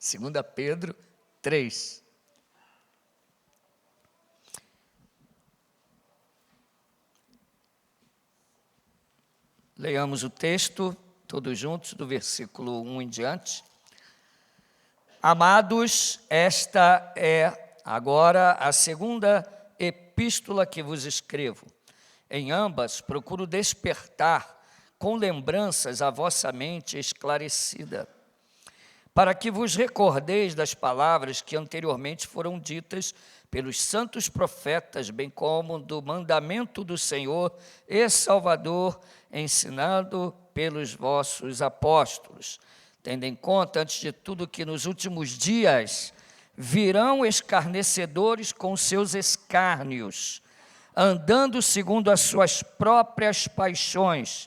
2 Pedro 3. Leiamos o texto, todos juntos, do versículo 1 em diante. Amados, esta é agora a segunda epístola que vos escrevo. Em ambas, procuro despertar com lembranças a vossa mente esclarecida, para que vos recordeis das palavras que anteriormente foram ditas pelos santos profetas, bem como do mandamento do Senhor e Salvador, ensinado pelos vossos apóstolos, tendo em conta, antes de tudo, que nos últimos dias virão escarnecedores com seus escárnios, andando segundo as suas próprias paixões,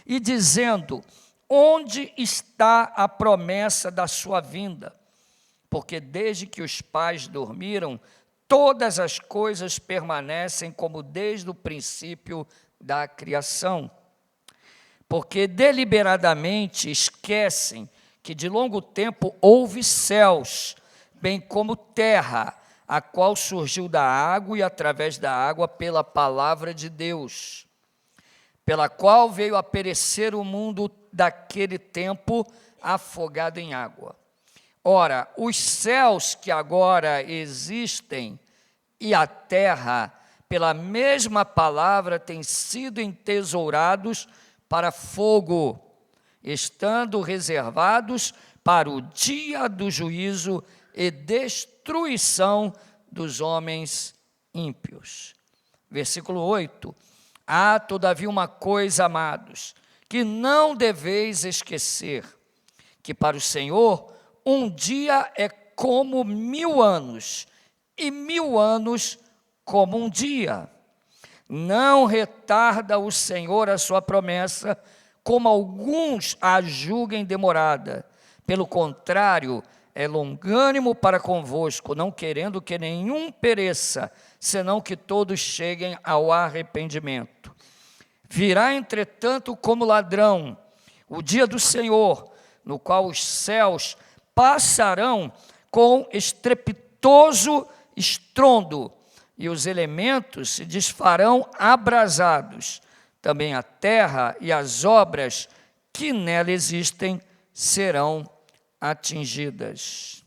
e dizendo: onde está a promessa da sua vinda? Porque desde que os pais dormiram, todas as coisas permanecem como desde o princípio da criação. Porque deliberadamente esquecem que de longo tempo houve céus, bem como terra, a qual surgiu da água e através da água pela palavra de Deus, pela qual veio a perecer o mundo daquele tempo afogado em água. Ora, os céus que agora existem e a terra, pela mesma palavra, têm sido entesourados para fogo, estando reservados para o dia do juízo e destruição dos homens ímpios. Versículo 8. Há, todavia, uma coisa, amados, que não deveis esquecer, que para o Senhor um dia é como 1000 anos, e 1000 anos como um dia. Não retarda o Senhor a sua promessa, como alguns a julguem demorada. Pelo contrário, é longânimo para convosco, não querendo que nenhum pereça, senão que todos cheguem ao arrependimento. Virá, entretanto, como ladrão o dia do Senhor, no qual os céus passarão com estrepitoso estrondo, e os elementos se desfarão abrasados. Também a terra e as obras que nela existem serão atingidas.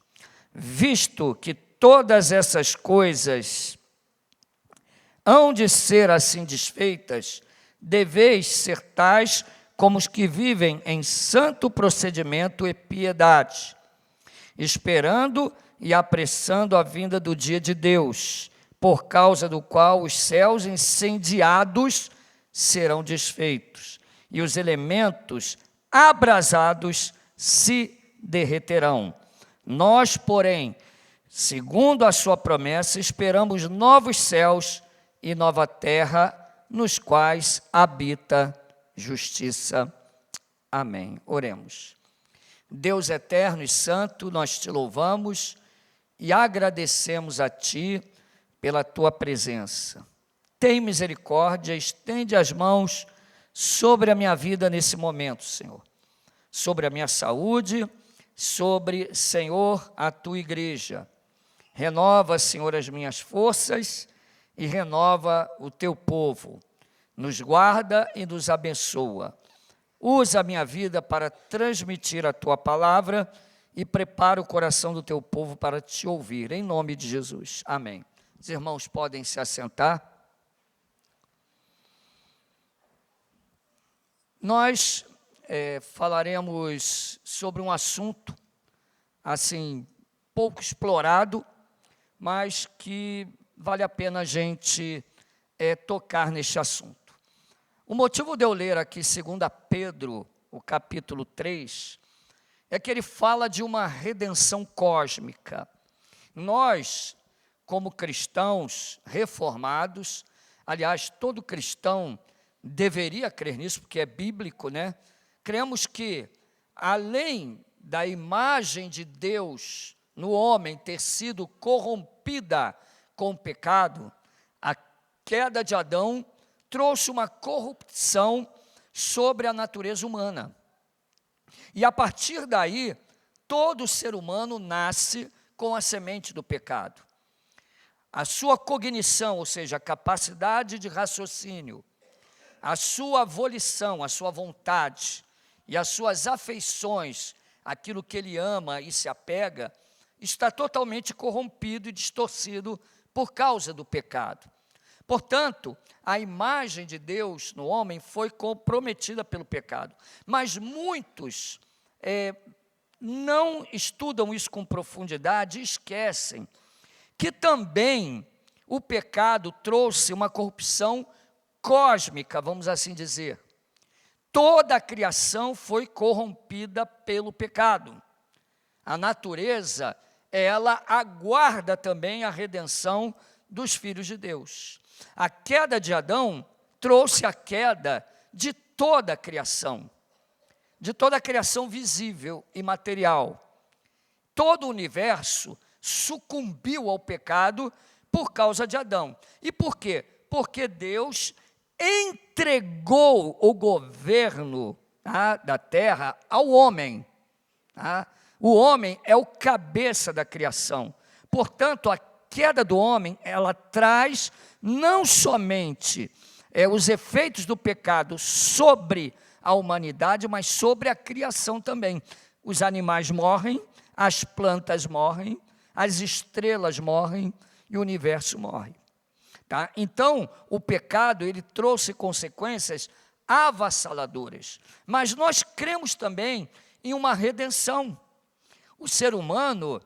Visto que todas essas coisas hão de ser assim desfeitas, deveis ser tais como os que vivem em santo procedimento e piedade, esperando e apressando a vinda do dia de Deus, por causa do qual os céus incendiados serão desfeitos, e os elementos abrasados se derreterão. Nós, porém, segundo a sua promessa, esperamos novos céus e nova terra, nos quais habita justiça. Amém. Oremos. Deus eterno e santo, nós te louvamos e agradecemos a ti pela tua presença. Tem misericórdia, estende as mãos sobre a minha vida nesse momento, Senhor, sobre a minha saúde, sobre, Senhor, a tua igreja. Renova, Senhor, as minhas forças e renova o teu povo. Nos guarda e nos abençoa. Usa a minha vida para transmitir a tua palavra e prepara o coração do teu povo para te ouvir, em nome de Jesus. Amém. Os irmãos podem se assentar. Nós falaremos sobre um assunto, assim, pouco explorado, mas que vale a pena a gente tocar neste assunto. O motivo de eu ler aqui 2 Pedro, o capítulo 3, é que ele fala de uma redenção cósmica. Nós, como cristãos reformados, aliás, todo cristão deveria crer nisso, porque é bíblico, né? Cremos que, além da imagem de Deus no homem ter sido corrompida com o pecado, a queda de Adão trouxe uma corrupção sobre a natureza humana. E a partir daí, todo ser humano nasce com a semente do pecado. A sua cognição, ou seja, a capacidade de raciocínio, a sua volição, a sua vontade e as suas afeições, aquilo que ele ama e se apega, está totalmente corrompido e distorcido por causa do pecado. Portanto, a imagem de Deus no homem foi comprometida pelo pecado. Mas muitos não estudam isso com profundidade e esquecem que também o pecado trouxe uma corrupção cósmica, vamos assim dizer. Toda a criação foi corrompida pelo pecado. A natureza, ela aguarda também a redenção dos filhos de Deus. A queda de Adão trouxe a queda de toda a criação visível e material. Todo o universo sucumbiu ao pecado por causa de Adão. E por quê? Porque Deus entregou o governo da terra ao homem. O homem é o cabeça da criação. Portanto, a queda do homem, ela traz não somente os efeitos do pecado sobre a humanidade, mas sobre a criação também. Os animais morrem, as plantas morrem, as estrelas morrem e o universo morre. Tá? Então, o pecado, ele trouxe consequências avassaladoras. Mas nós cremos também em uma redenção. O ser humano,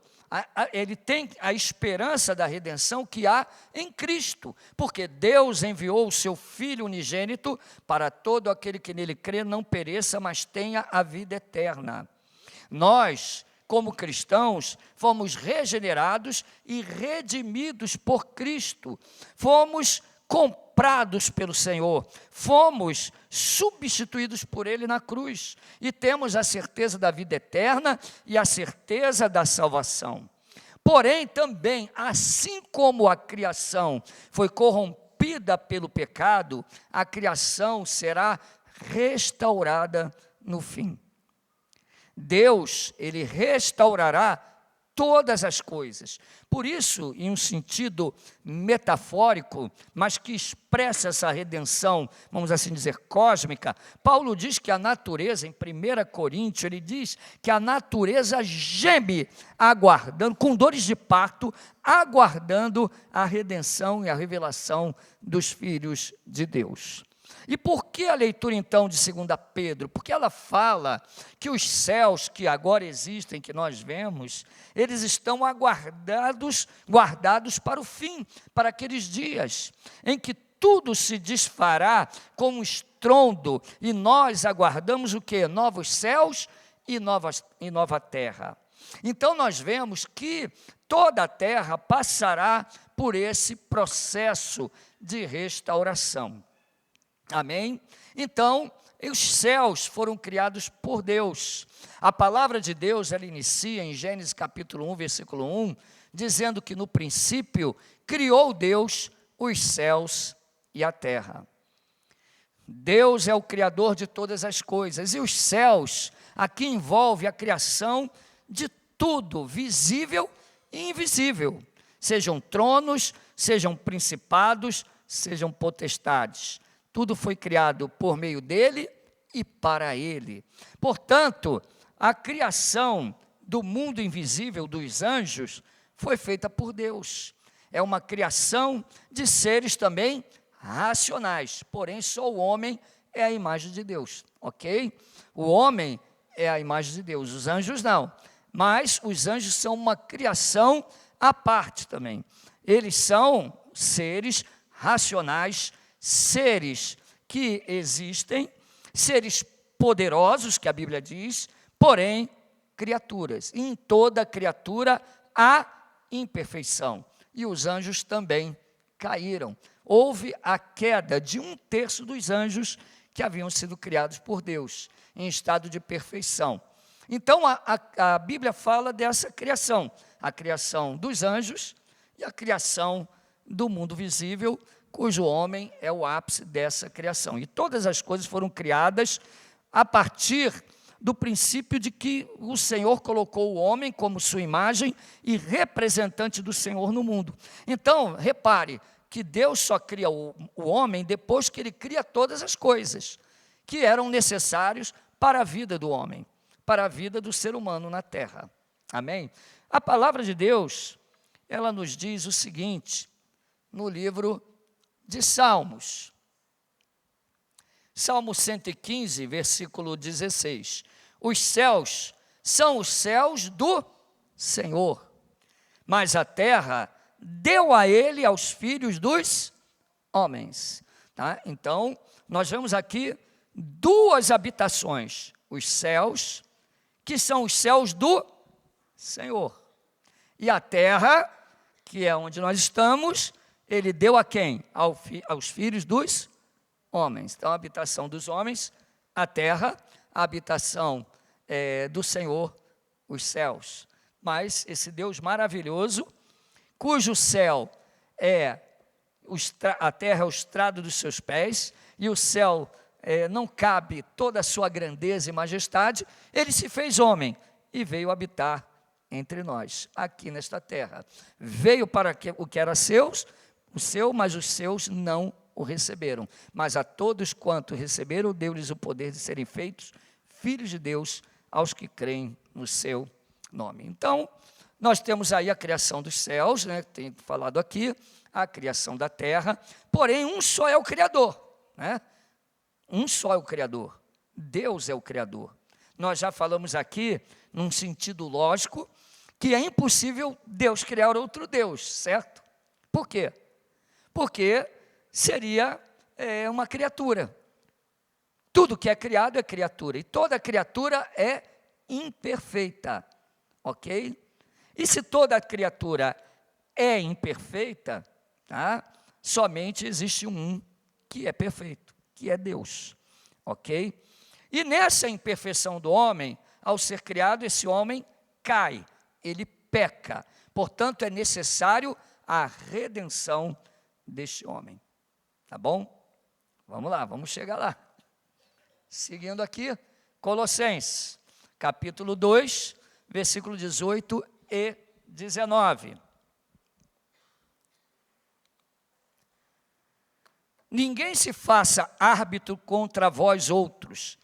ele tem a esperança da redenção que há em Cristo, porque Deus enviou o seu Filho unigênito para todo aquele que nele crê não pereça, mas tenha a vida eterna. Nós, como cristãos, fomos regenerados e redimidos por Cristo, fomos comprados pelo Senhor, fomos substituídos por Ele na cruz, e temos a certeza da vida eterna e a certeza da salvação. Porém, também, assim como a criação foi corrompida pelo pecado, a criação será restaurada no fim. Deus, Ele restaurará todas as coisas. Por isso, em um sentido metafórico, mas que expressa essa redenção, vamos assim dizer, cósmica, Paulo diz que a natureza, em 1 Coríntios, ele diz que a natureza geme, aguardando, com dores de parto, aguardando a redenção e a revelação dos filhos de Deus. E por que a leitura, então, de 2 Pedro? Porque ela fala que os céus que agora existem, que nós vemos, eles estão guardados para o fim, para aqueles dias em que tudo se desfará com um estrondo, e nós aguardamos o quê? Novos céus e nova terra. Então, nós vemos que toda a terra passará por esse processo de restauração. Amém? Então, os céus foram criados por Deus. A palavra de Deus, ela inicia em Gênesis capítulo 1, versículo 1, dizendo que no princípio criou Deus os céus e a terra. Deus é o criador de todas as coisas, e os céus aqui envolve a criação de tudo, visível e invisível, sejam tronos, sejam principados, sejam potestades. Tudo foi criado por meio dele e para ele. Portanto, a criação do mundo invisível, dos anjos, foi feita por Deus. É uma criação de seres também racionais, porém só o homem é a imagem de Deus, ok? O homem é a imagem de Deus, os anjos não. Mas os anjos são uma criação à parte também. Eles são seres racionais, seres que existem, seres poderosos, que a Bíblia diz, porém, criaturas. E em toda criatura há imperfeição. E os anjos também caíram. Houve a queda de 1/3 dos anjos que haviam sido criados por Deus, em estado de perfeição. Então, a Bíblia fala dessa criação, a criação dos anjos e a criação do mundo visível, cujo homem é o ápice dessa criação. E todas as coisas foram criadas a partir do princípio de que o Senhor colocou o homem como sua imagem e representante do Senhor no mundo. Então, repare que Deus só cria o homem depois que Ele cria todas as coisas que eram necessários para a vida do homem, para a vida do ser humano na terra. Amém? A palavra de Deus, ela nos diz o seguinte, no livro de Salmos. Salmo 115, versículo 16. Os céus são os céus do Senhor, mas a terra deu a ele aos filhos dos homens. Tá? Então, nós vemos aqui duas habitações, os céus, que são os céus do Senhor, e a terra, que é onde nós estamos, Ele deu a quem? Aos filhos dos homens. Então, a habitação dos homens, a terra, a habitação do Senhor, os céus. Mas esse Deus maravilhoso, cujo céu a terra é o estrado dos seus pés, e o céu não cabe toda a sua grandeza e majestade, Ele se fez homem e veio habitar entre nós, aqui nesta terra. Veio para o que era seu, mas os seus não o receberam. Mas a todos quanto receberam, deu-lhes o poder de serem feitos filhos de Deus, aos que creem no seu nome. Então, nós temos aí a criação dos céus, né, tem falado aqui, a criação da terra, porém um só é o Criador, né? Um só é o Criador, Deus é o Criador. Nós já falamos aqui, num sentido lógico, que é impossível Deus criar outro Deus, certo? Por quê? Porque seria uma criatura. Tudo que é criado é criatura, e toda criatura é imperfeita, ok? E se toda criatura é imperfeita, tá? Somente existe um que é perfeito, que é Deus, ok? E nessa imperfeição do homem, ao ser criado, esse homem cai, ele peca. Portanto, é necessário a redenção deste homem. Tá bom? Vamos lá, vamos chegar lá. Seguindo aqui, Colossenses, capítulo 2, versículo 18 e 19. Ninguém se faça árbitro contra vós outros,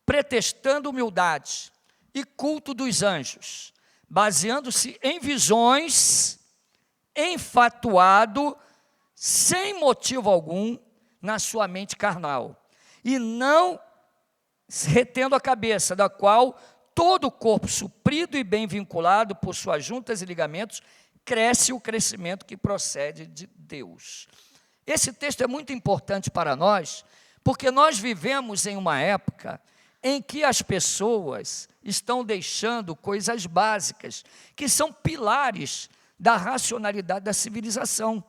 pretextando humildade e culto dos anjos, baseando-se em visões, enfatuado, sem motivo algum, na sua mente carnal, e não retendo a cabeça, da qual todo o corpo suprido e bem vinculado por suas juntas e ligamentos, cresce o crescimento que procede de Deus. Esse texto é muito importante para nós, porque nós vivemos em uma época em que as pessoas estão deixando coisas básicas, que são pilares da racionalidade da civilização,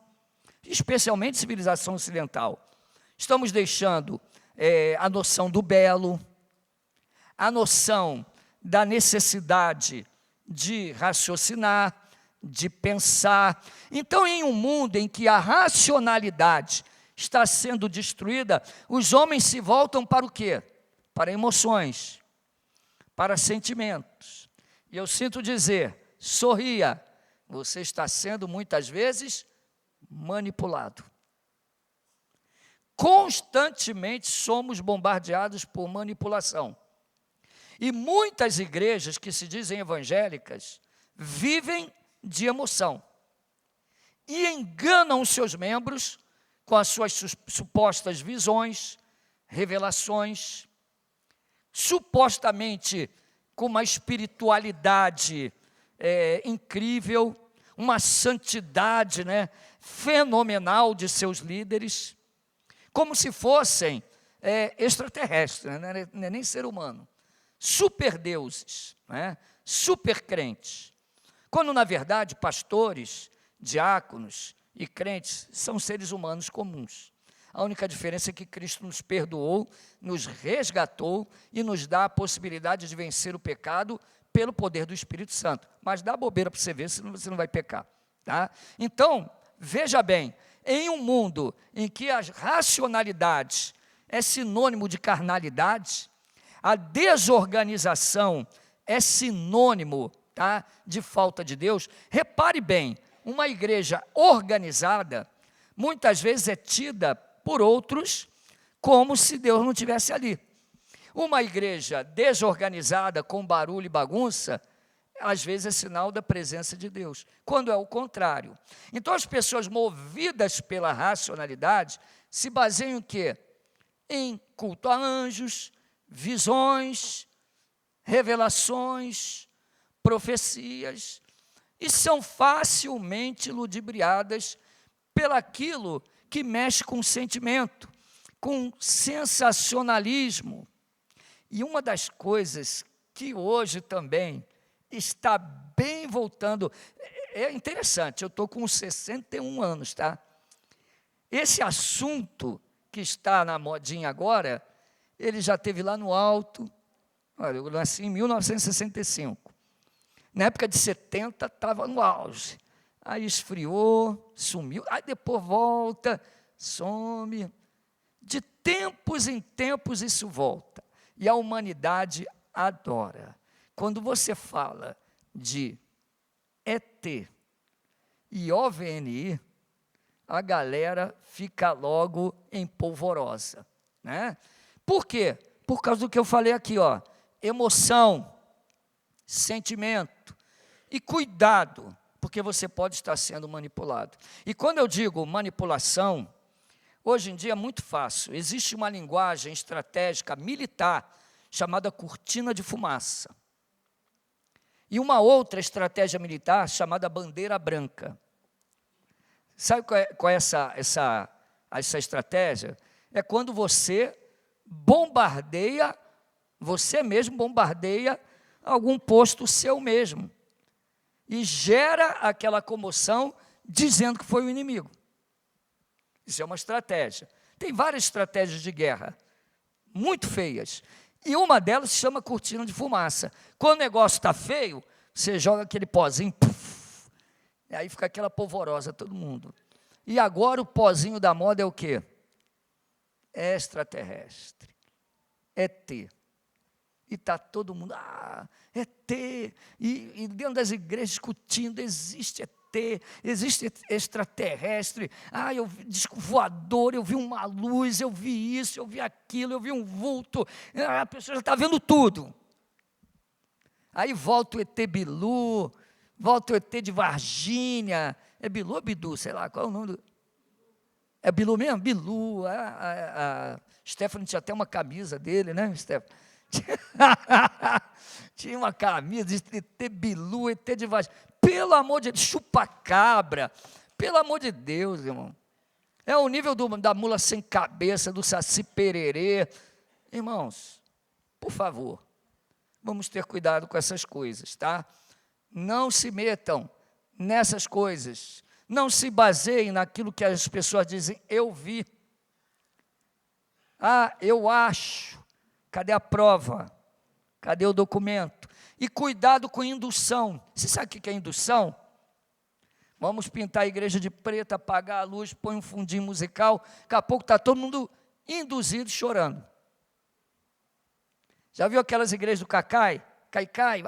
especialmente civilização ocidental. Estamos deixando a noção do belo, a noção da necessidade de raciocinar, de pensar. Então, em um mundo em que a racionalidade está sendo destruída, os homens se voltam para o quê? Para emoções, para sentimentos. E eu sinto dizer, sorria, você está sendo muitas vezes manipulado. Constantemente somos bombardeados por manipulação. E muitas igrejas que se dizem evangélicas vivem de emoção e enganam os seus membros com as suas supostas visões, revelações, supostamente com uma espiritualidade incrível, uma santidade, né, fenomenal de seus líderes, como se fossem extraterrestres, né, não é nem ser humano, super deuses, né, super crentes, quando na verdade pastores, diáconos e crentes são seres humanos comuns. A única diferença é que Cristo nos perdoou, nos resgatou e nos dá a possibilidade de vencer o pecado pelo poder do Espírito Santo. Mas dá bobeira para você ver, senão você não vai pecar. Tá? Então, veja bem, em um mundo em que a racionalidade é sinônimo de carnalidade, A desorganização é sinônimo, tá, de falta de Deus. Repare bem, uma igreja organizada, muitas vezes é tida por outros como se Deus não estivesse ali. Uma igreja desorganizada, com barulho e bagunça, às vezes é sinal da presença de Deus, quando é o contrário. Então, as pessoas movidas pela racionalidade se baseiam em quê? Em culto a anjos, visões, revelações, profecias, e são facilmente ludibriadas pelaquilo que mexe com o sentimento, com sensacionalismo. E uma das coisas que hoje também está bem voltando, é interessante, eu estou com 61 anos, tá? Esse assunto que está na modinha agora, ele já esteve lá no alto. Olha, eu nasci em 1965. Na época de 70, estava no auge. Aí esfriou, sumiu, aí depois volta, some. De tempos em tempos isso volta. E a humanidade adora. Quando você fala de ET e OVNI, a galera fica logo empolvorosa, né? Por quê? Por causa do que eu falei aqui, ó, emoção, sentimento e cuidado, porque você pode estar sendo manipulado. E quando eu digo manipulação, hoje em dia é muito fácil, existe uma linguagem estratégica militar chamada cortina de fumaça. E uma outra estratégia militar chamada bandeira branca. Sabe qual é essa estratégia? É quando você bombardeia, você mesmo bombardeia algum posto seu mesmo. E gera aquela comoção dizendo que foi o inimigo. Isso é uma estratégia. Tem várias estratégias de guerra, muito feias. E uma delas se chama cortina de fumaça. Quando o negócio está feio, você joga aquele pozinho, puff, e aí fica aquela polvorosa todo mundo. E agora o pozinho da moda é o quê? Extraterrestre. ET. E está todo mundo, ET. E dentro das igrejas discutindo, existe ET. Existe extraterrestre, eu vi disco voador, eu vi uma luz, eu vi isso, eu vi aquilo, eu vi um vulto, a pessoa já está vendo tudo. Aí volta o ET Bilu, volta o ET de Varginha, é Bilu ou Bidu, sei lá, qual é o nome do... É Bilu mesmo? Bilu, a Stephanie tinha até uma camisa dele, né, Stephanie? Tinha uma camisa de ET Bilu, ET de Varginha. Pelo amor de Deus, chupa-cabra, pelo amor de Deus, irmão. É o nível da mula sem cabeça, do saci pererê. Irmãos, por favor, vamos ter cuidado com essas coisas, tá? Não se metam nessas coisas. Não se baseiem naquilo que as pessoas dizem, eu vi. Eu acho. Cadê a prova? Cadê o documento? E cuidado com indução. Você sabe o que é indução? Vamos pintar a igreja de preto, apagar a luz, põe um fundinho musical, daqui a pouco está todo mundo induzido, chorando. Já viu aquelas igrejas do Cacai? Caicai?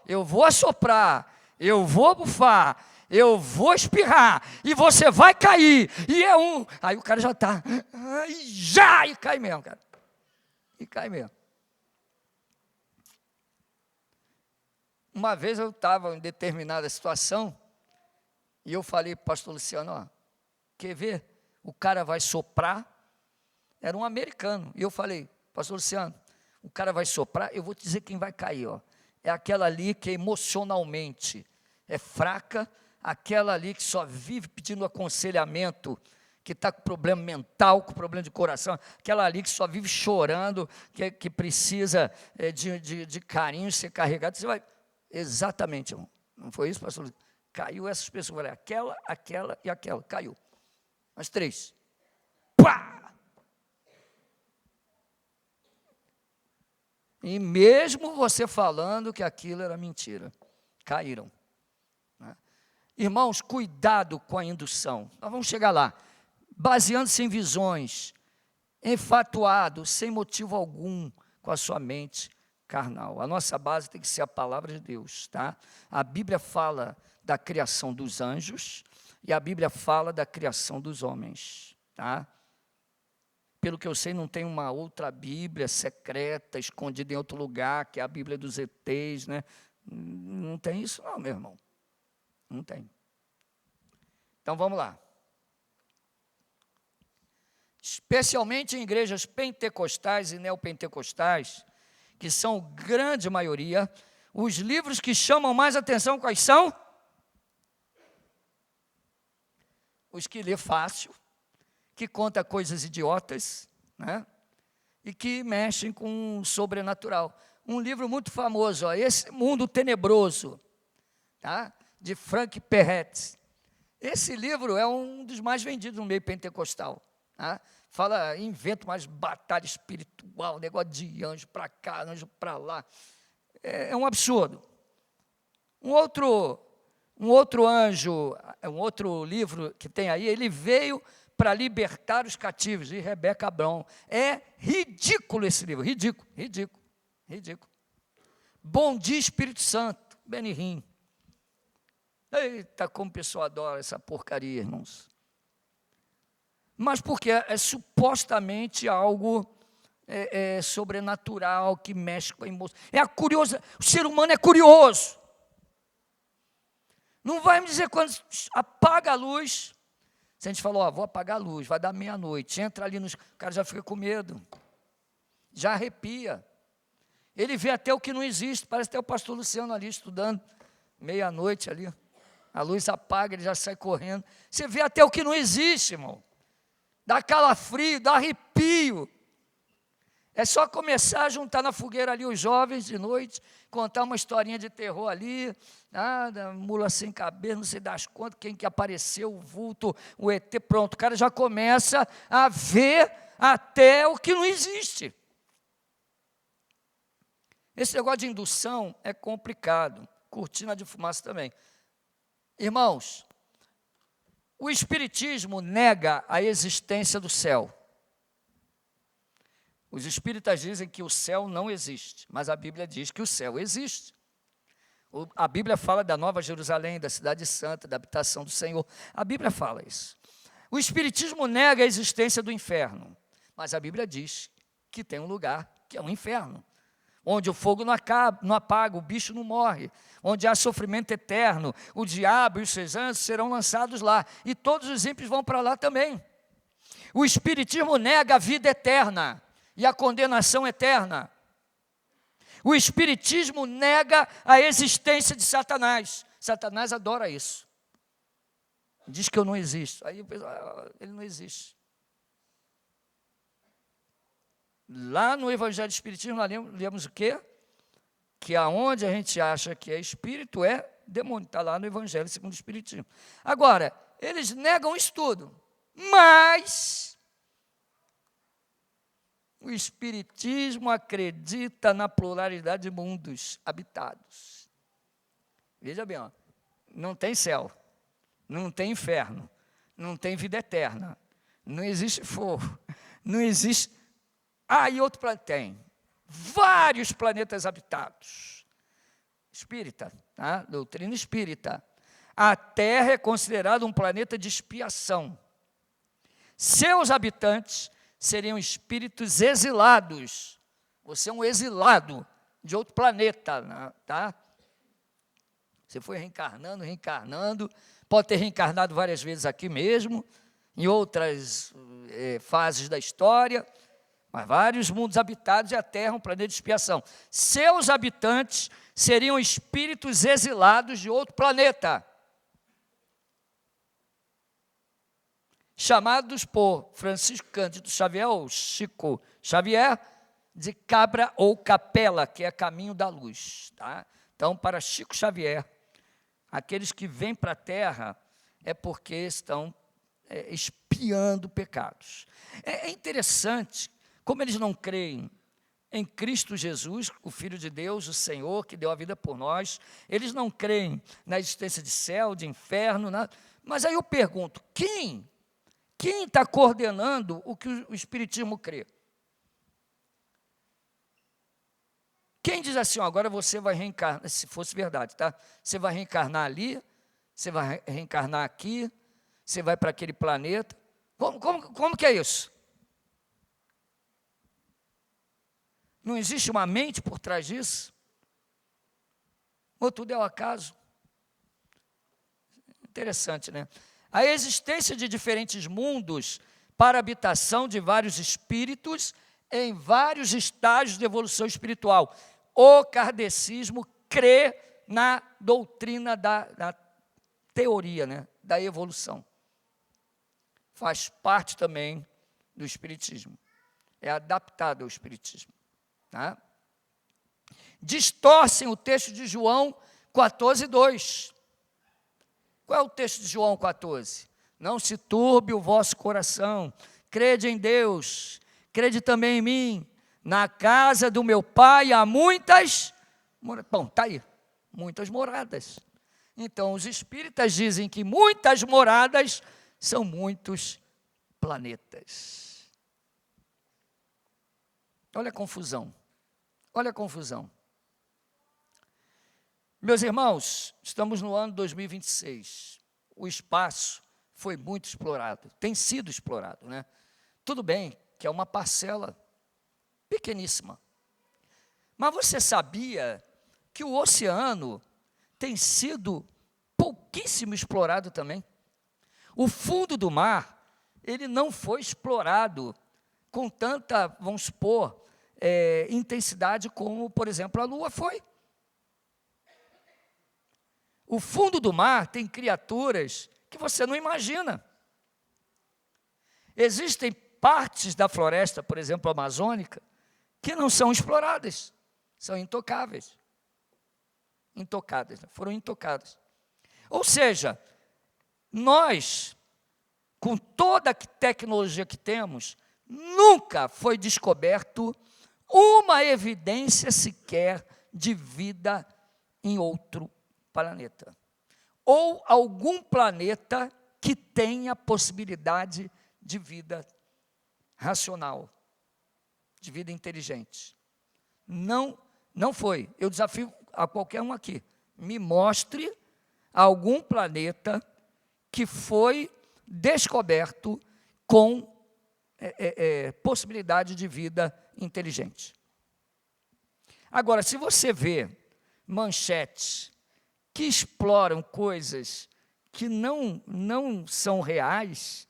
Eu vou assoprar, eu vou bufar, eu vou espirrar, e você vai cair, e é um. Aí o cara já está, e cai mesmo, cara. E cai mesmo. Uma vez eu estava em determinada situação, e eu falei para o pastor Luciano, quer ver? O cara vai soprar, era um americano, e eu falei, pastor Luciano, o cara vai soprar, eu vou te dizer quem vai cair, é aquela ali que emocionalmente é fraca, aquela ali que só vive pedindo aconselhamento, que está com problema mental, com problema de coração, aquela ali que só vive chorando, que precisa de carinho, ser carregado, você vai... Exatamente, irmão. Não foi isso, pastor? Caiu essas pessoas. Falei, aquela e aquela. Caiu. As três. Pá! E mesmo você falando que aquilo era mentira, caíram. Né? Irmãos, cuidado com a indução. Nós vamos chegar lá. Baseando-se em visões, enfatuado, sem motivo algum, com a sua mente carnal. A nossa base tem que ser a palavra de Deus, tá? A Bíblia fala da criação dos anjos e a Bíblia fala da criação dos homens, tá? Pelo que eu sei, não tem uma outra Bíblia secreta, escondida em outro lugar, que é a Bíblia dos ETs, né? Não tem isso não, meu irmão. Não tem. Então, vamos lá. Especialmente em igrejas pentecostais e neopentecostais, que são grande maioria, os livros que chamam mais atenção, quais são? Os que lê fácil, que conta coisas idiotas, né? E que mexem com o sobrenatural. Um livro muito famoso, ó, Esse Mundo Tenebroso, tá? De Frank Perret. Esse livro é um dos mais vendidos no meio pentecostal, tá? Fala, inventa mais batalha espiritual, negócio de anjo para cá, anjo para lá. É um absurdo. Um outro anjo, um outro livro que tem aí, ele veio para libertar os cativos, de Rebecca Brown. É ridículo esse livro, ridículo. Bom Dia Espírito Santo, Benny Hinn. Eita, como o pessoal adora essa porcaria, irmãos. Mas porque é supostamente algo sobrenatural, que mexe com a emoção. O ser humano é curioso. Não vai me dizer quando apaga a luz. Se a gente falou, vou apagar a luz, vai dar meia-noite, entra ali, o cara já fica com medo, já arrepia. Ele vê até o que não existe, parece até o pastor Luciano ali estudando, meia-noite ali, a luz apaga, ele já sai correndo. Você vê até o que não existe, irmão. Dá calafrio, dá arrepio. É só começar a juntar na fogueira ali os jovens de noite, contar uma historinha de terror ali, nada, mula sem cabeça, não sei das contas, quem que apareceu, o vulto, o ET, pronto, o cara já começa a ver até o que não existe. Esse negócio de indução é complicado, cortina de fumaça também. Irmãos, o Espiritismo nega a existência do céu. Os espíritas dizem que o céu não existe, mas a Bíblia diz que o céu existe. A Bíblia fala da Nova Jerusalém, da Cidade Santa, da habitação do Senhor. A Bíblia fala isso. O Espiritismo nega a existência do inferno, mas a Bíblia diz que tem um lugar que é o inferno, onde o fogo não apaga, o bicho não morre, onde há sofrimento eterno, o diabo e os seus anjos serão lançados lá, e todos os ímpios vão para lá também. O Espiritismo nega a vida eterna e a condenação eterna. O Espiritismo nega a existência de Satanás. Satanás adora isso. Diz que eu não existo. Aí ele não existe. Lá no Evangelho do Espiritismo, nós lemos o quê? Que aonde a gente acha que é espírito é demônio. Está lá no Evangelho segundo o Espiritismo. Agora, eles negam isso tudo. Mas o Espiritismo acredita na pluralidade de mundos habitados. Veja bem, não tem céu, não tem inferno, não tem vida eterna, não existe fogo, não existe... e outro planeta tem. Vários planetas habitados. Espírita, tá? Doutrina espírita. A Terra é considerada um planeta de expiação. Seus habitantes seriam espíritos exilados. Você é um exilado de outro planeta, tá? Você foi reencarnando, pode ter reencarnado várias vezes aqui mesmo, em outras fases da história, mas vários mundos habitados e a Terra é um planeta de expiação. Seus habitantes seriam espíritos exilados de outro planeta, chamados por Francisco Cândido Xavier, ou Chico Xavier, de Cabra ou Capela, que é caminho da luz. Tá? Então, para Chico Xavier, aqueles que vêm para a Terra é porque estão expiando pecados. É interessante como eles não creem em Cristo Jesus, o Filho de Deus, o Senhor, que deu a vida por nós. Eles não creem na existência de céu, de inferno, nada. Mas aí eu pergunto, quem está coordenando o que o Espiritismo crê? Quem diz assim, ó, agora você vai reencarnar, se fosse verdade, tá? Você vai reencarnar ali, você vai reencarnar aqui, você vai para aquele planeta. Como que é isso? Não existe uma mente por trás disso? Ou tudo é o acaso? Interessante, né? A existência de diferentes mundos para a habitação de vários espíritos em vários estágios de evolução espiritual. O kardecismo crê na doutrina na teoria, né, da evolução. Faz parte também do espiritismo. É adaptado ao espiritismo. Tá? Distorcem o texto de João 14:2. Qual é o texto de João 14? Não se turbe o vosso coração, crede em Deus, crede também em mim. Na casa do meu pai há muitas moradas. Bom, está aí, muitas moradas. Então, os espíritas dizem que muitas moradas são muitos planetas. Olha a confusão. Olha a confusão. Meus irmãos, estamos no ano 2026. O espaço foi muito explorado, tem sido explorado, né? Tudo bem que é uma parcela pequeníssima. Mas você sabia que o oceano tem sido pouquíssimo explorado também? O fundo do mar, ele não foi explorado com tanta, vamos supor, intensidade como, por exemplo, a Lua foi. O fundo do mar tem criaturas que você não imagina. Existem partes da floresta, por exemplo, amazônica, que não são exploradas, são intocáveis. Intocadas, foram intocadas. Ou seja, nós, com toda a tecnologia que temos, nunca foi descoberto uma evidência sequer de vida em outro planeta. Ou algum planeta que tenha possibilidade de vida racional, de vida inteligente. Não foi. Eu desafio a qualquer um aqui. Me mostre algum planeta que foi descoberto com possibilidade de vida inteligente. Agora, se você vê manchetes que exploram coisas que não são reais,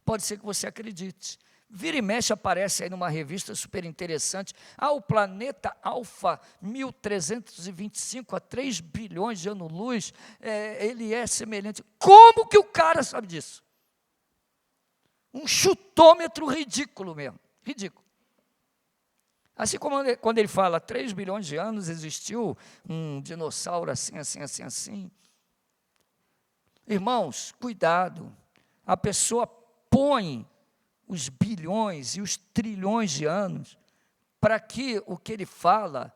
pode ser que você acredite. Vira e mexe aparece aí numa revista super interessante. O planeta Alfa 1325 a 3 bilhões de anos-luz, ele é semelhante. Como que o cara sabe disso? Um chutômetro ridículo mesmo, ridículo. Assim como quando ele fala 3 bilhões de anos existiu um dinossauro assim. Irmãos, cuidado. A pessoa põe os bilhões e os trilhões de anos para que o que ele fala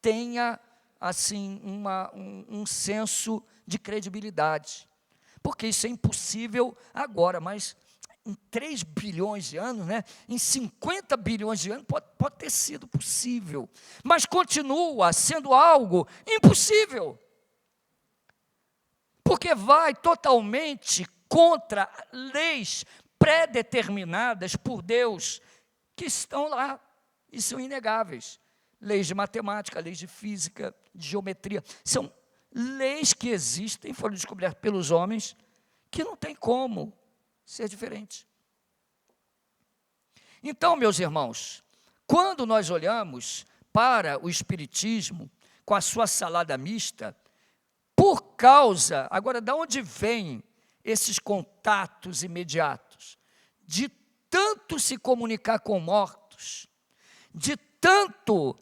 tenha assim um senso de credibilidade. Porque isso é impossível agora, mas em 3 bilhões de anos, né? Em 50 bilhões de anos, pode ter sido possível. Mas continua sendo algo impossível. Porque vai totalmente contra leis pré-determinadas por Deus, que estão lá e são inegáveis. Leis de matemática, leis de física, de geometria. São leis que existem, foram descobertas pelos homens, que não tem como ser diferente. Então, meus irmãos, quando nós olhamos para o Espiritismo, com a sua salada mista, por causa, agora, de onde vêm esses contatos imediatos? De tanto se comunicar com mortos, de tanto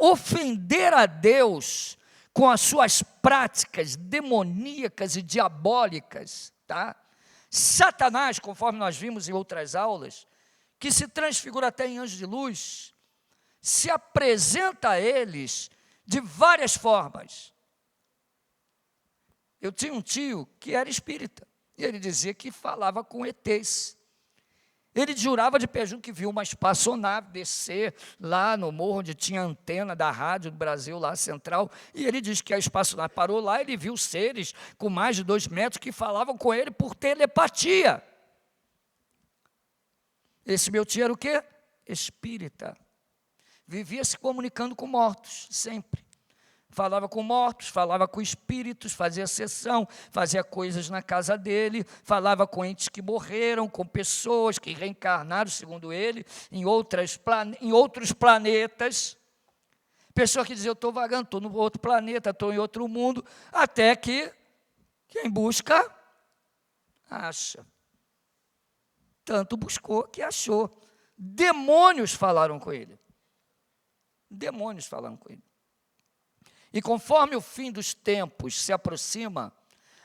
ofender a Deus com as suas práticas demoníacas e diabólicas, tá? Satanás, conforme nós vimos em outras aulas, que se transfigura até em anjo de luz, se apresenta a eles de várias formas. Eu tinha um tio que era espírita, e ele dizia que falava com ETs. Ele jurava de pé junto que viu uma espaçonave descer lá no morro onde tinha a antena da rádio do Brasil, lá central, e ele diz que a espaçonave parou lá, ele viu seres com mais de 2 metros que falavam com ele por telepatia. Esse meu tio era o quê? Espírita. Vivia se comunicando com mortos, sempre. Falava com mortos, falava com espíritos, fazia sessão, fazia coisas na casa dele, falava com entes que morreram, com pessoas que reencarnaram, segundo ele, em outros planetas. Pessoa que dizia, eu estou vagando, estou no outro planeta, estou em outro mundo, até que quem busca, acha. Tanto buscou que achou. Demônios falaram com ele. Demônios falaram com ele. E conforme o fim dos tempos se aproxima,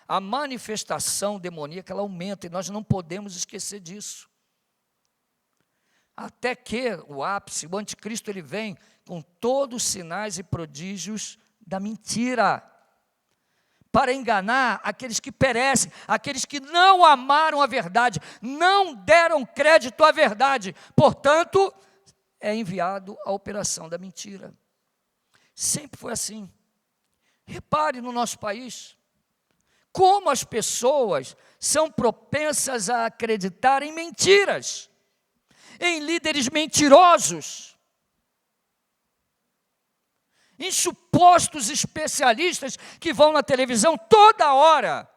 a manifestação demoníaca ela aumenta, e nós não podemos esquecer disso. Até que o ápice, o anticristo, ele vem com todos os sinais e prodígios da mentira, para enganar aqueles que perecem, aqueles que não amaram a verdade, não deram crédito à verdade, portanto, é enviado a operação da mentira. Sempre foi assim. Repare no nosso país, como as pessoas são propensas a acreditar em mentiras, em líderes mentirosos, em supostos especialistas que vão na televisão toda hora,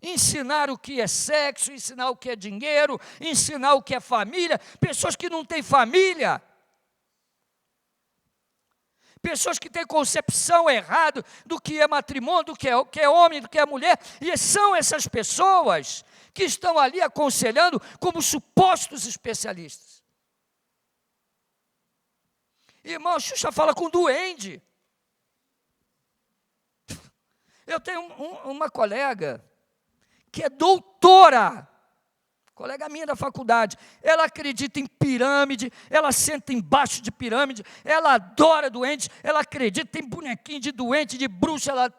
ensinar o que é sexo, ensinar o que é dinheiro, ensinar o que é família, pessoas que não têm família, pessoas que têm concepção errada do que é matrimônio, do que é homem, do que é mulher, e são essas pessoas que estão ali aconselhando como supostos especialistas. Irmão, Xuxa fala com duende. Eu tenho uma colega que é doutora, colega minha da faculdade, ela acredita em pirâmide, ela senta embaixo de pirâmide, ela adora doentes, ela acredita em bonequinho de doente, de bruxa, ela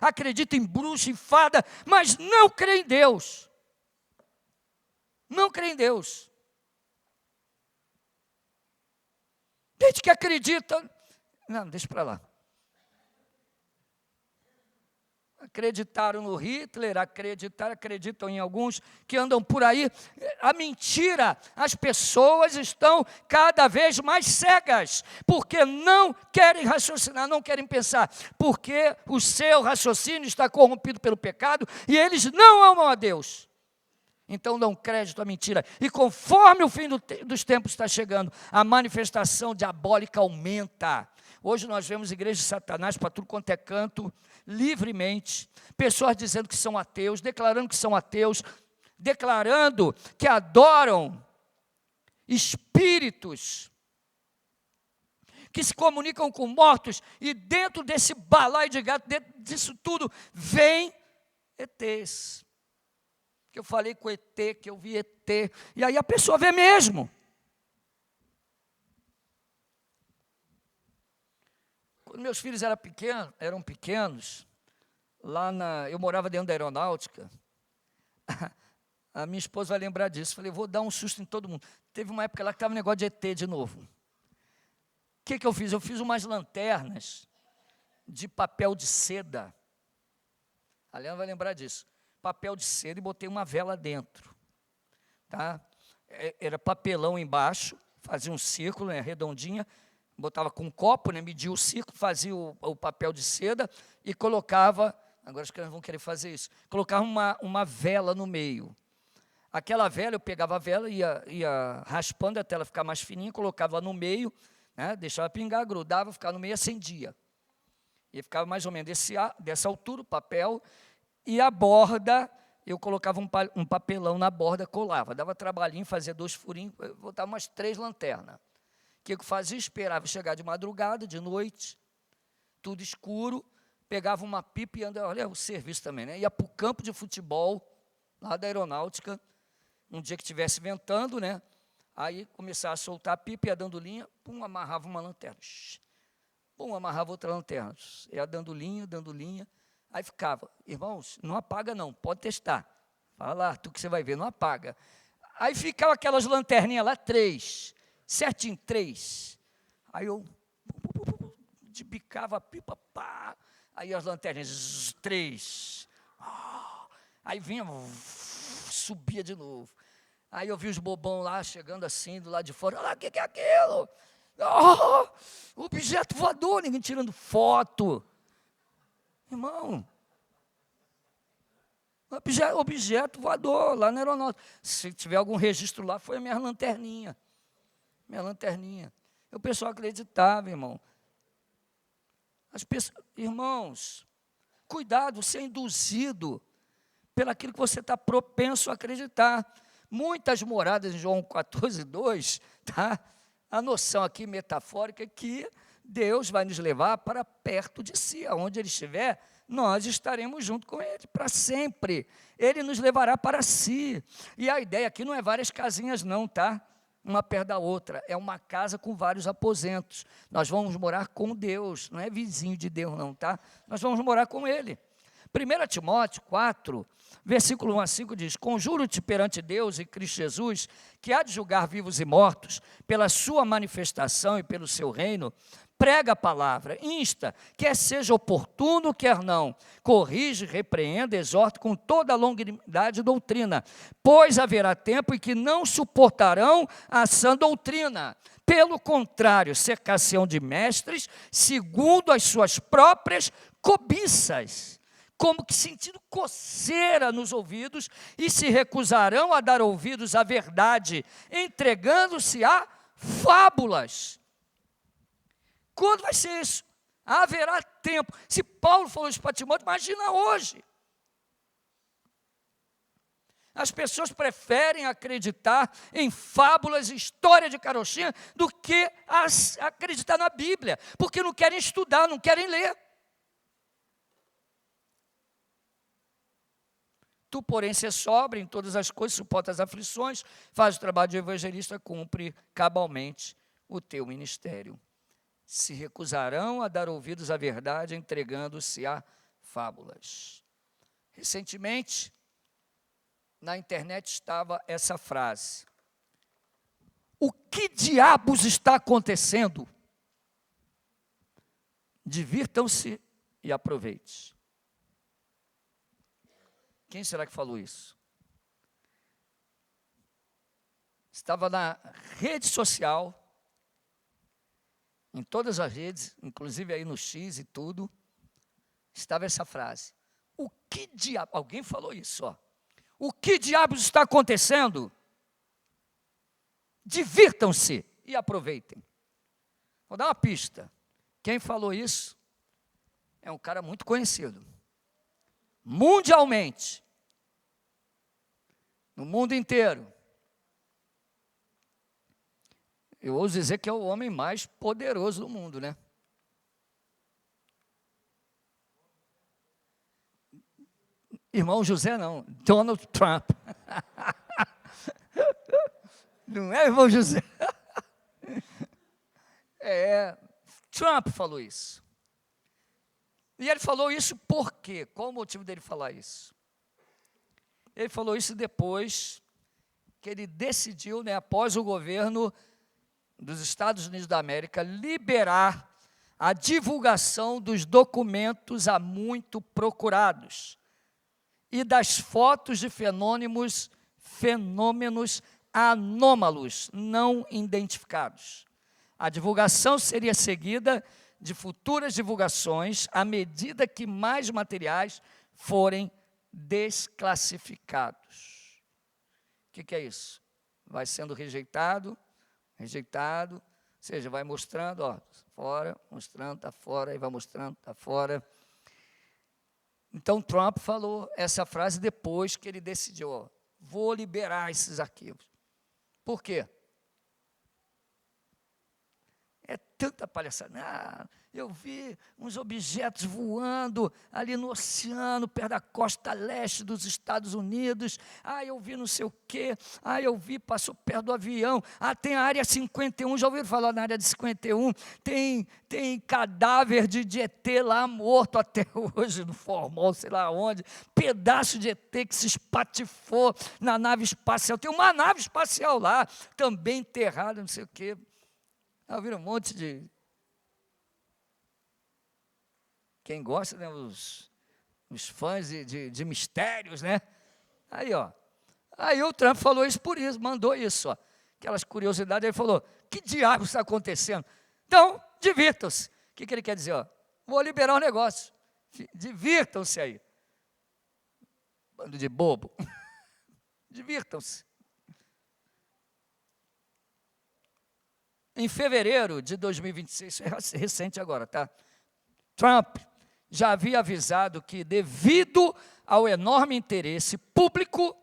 acredita em bruxa, em fada, mas não crê em Deus. Não crê em Deus. Gente que acredita, não, deixa para lá. Acreditaram no Hitler, acreditam em alguns que andam por aí. A mentira, as pessoas estão cada vez mais cegas, porque não querem raciocinar, não querem pensar, porque o seu raciocínio está corrompido pelo pecado e eles não amam a Deus. Então dão crédito à mentira. E conforme o fim dos tempos está chegando, a manifestação diabólica aumenta. Hoje nós vemos igrejas de Satanás para tudo quanto é canto, livremente, pessoas dizendo que são ateus, declarando que são ateus, declarando que adoram espíritos, que se comunicam com mortos, e dentro desse balaio de gato, dentro disso tudo, vem ETs. Que eu falei com ET, que eu vi ET, e aí a pessoa vê mesmo. Quando meus filhos eram pequenos, eu morava dentro da aeronáutica, a minha esposa vai lembrar disso, falei, vou dar um susto em todo mundo. Teve uma época lá que estava um negócio de ET de novo. O que eu fiz? Eu fiz umas lanternas de papel de seda. A Leandra vai lembrar disso. Papel de seda e botei uma vela dentro. Tá? Era papelão embaixo, fazia um círculo, né, redondinha, botava com um copo, né, media o círculo, fazia o papel de seda e colocava, agora as crianças vão querer fazer isso, colocava uma vela no meio. Aquela vela, eu pegava a vela, ia raspando até ela ficar mais fininha, colocava no meio, né, deixava pingar, grudava, ficava no meio, acendia. E ficava mais ou menos dessa altura o papel, e a borda, eu colocava um papelão na borda, colava, dava trabalhinho, fazia 2 furinhos, botava umas 3 lanternas. O que eu fazia? Esperava chegar de madrugada, de noite, tudo escuro, pegava uma pipa e andava, olha o serviço também, né? Ia para o campo de futebol, lá da aeronáutica, um dia que estivesse ventando, né? Aí começava a soltar a pipa, ia dando linha, pum, amarrava uma lanterna, pum, amarrava outra lanterna, ia dando linha, aí ficava, irmãos, não apaga não, pode testar, fala lá, tu que você vai ver, não apaga. Aí ficavam aquelas lanterninhas lá, 3, certinho, 3. Aí eu bicava a pipa, pá. Aí as lanterninhas, 3. Aí vinha, subia de novo. Aí eu vi os bobão lá, chegando assim, do lado de fora. Olha lá, o que é aquilo? Objeto voador, ninguém tirando foto. Irmão, objeto voador, lá na aeronáutica. Se tiver algum registro lá, foi a minha lanterninha. O pessoal acreditava, irmão. Irmãos, cuidado, você é induzido pelaquilo que você está propenso a acreditar. Muitas moradas em João 14:2, tá? A noção aqui metafórica é que Deus vai nos levar para perto de si, aonde Ele estiver, nós estaremos junto com Ele para sempre. Ele nos levará para si. E a ideia aqui não é várias casinhas não, tá? Uma perto da outra, é uma casa com vários aposentos. Nós vamos morar com Deus, não é vizinho de Deus não, tá? Nós vamos morar com Ele. 1 Timóteo 4, versículo 1 a 5 diz: conjuro-te perante Deus e Cristo Jesus, que há de julgar vivos e mortos, pela sua manifestação e pelo seu reino, prega a palavra, insta, quer seja oportuno, quer não, corrige, repreenda, exorta com toda a longanimidade e doutrina, pois haverá tempo em que não suportarão a sã doutrina. Pelo contrário, cercar-se-ão de mestres, segundo as suas próprias cobiças, como que sentindo coceira nos ouvidos, e se recusarão a dar ouvidos à verdade, entregando-se a fábulas. Quando vai ser isso? Haverá tempo. Se Paulo falou isso para Timóteo, imagina hoje. As pessoas preferem acreditar em fábulas e história de carochinha do que acreditar na Bíblia, porque não querem estudar, não querem ler. Tu, porém, se sobra em todas as coisas, suporta as aflições, faz o trabalho de evangelista, cumpre cabalmente o teu ministério. Se recusarão a dar ouvidos à verdade, entregando-se a fábulas. Recentemente, na internet estava essa frase: o que diabos está acontecendo? Divirtam-se e aproveite. Quem será que falou isso? Estava na rede social, em todas as redes, inclusive aí no X e tudo, estava essa frase: o que diabo, alguém falou isso, ó. O que diabos está acontecendo? Divirtam-se e aproveitem. Vou dar uma pista. Quem falou isso é um cara muito conhecido, mundialmente, no mundo inteiro. Eu ouso dizer que é o homem mais poderoso do mundo, né? Irmão José não, Donald Trump. Não é, irmão José? Trump falou isso. E ele falou isso por quê? Qual o motivo dele falar isso? Ele falou isso depois que ele decidiu, após o governo dos Estados Unidos da América, liberar a divulgação dos documentos há muito procurados e das fotos de fenômenos anômalos, não identificados. A divulgação seria seguida de futuras divulgações à medida que mais materiais forem desclassificados. O que é isso? Vai sendo rejeitado, ou seja, vai mostrando, ó, fora, mostrando, está fora, e vai mostrando, está fora. Então, Trump falou essa frase depois que ele decidiu, ó, vou liberar esses arquivos. Por quê? É tanta palhaçada. Eu vi uns objetos voando ali no oceano, perto da costa leste dos Estados Unidos. Eu vi não sei o quê. Eu vi, passou perto do avião. Tem a área 51, já ouviram falar na área de 51? Tem cadáver de ET lá morto até hoje, no Formol, sei lá onde. Pedaço de ET que se espatifou na nave espacial. Tem uma nave espacial lá, também enterrada, não sei o quê. Viram um monte de... Quem gosta, né? Os fãs de mistérios, né? Aí o Trump falou isso por isso, mandou isso, ó. Aquelas curiosidades, ele falou, que diabo está acontecendo? Então, divirtam-se. O que ele quer dizer? Vou liberar o negócio. Divirtam-se aí. Bando de bobo. Divirtam-se. Em fevereiro de 2026, é recente agora, tá? Trump já havia avisado que, devido ao enorme interesse público,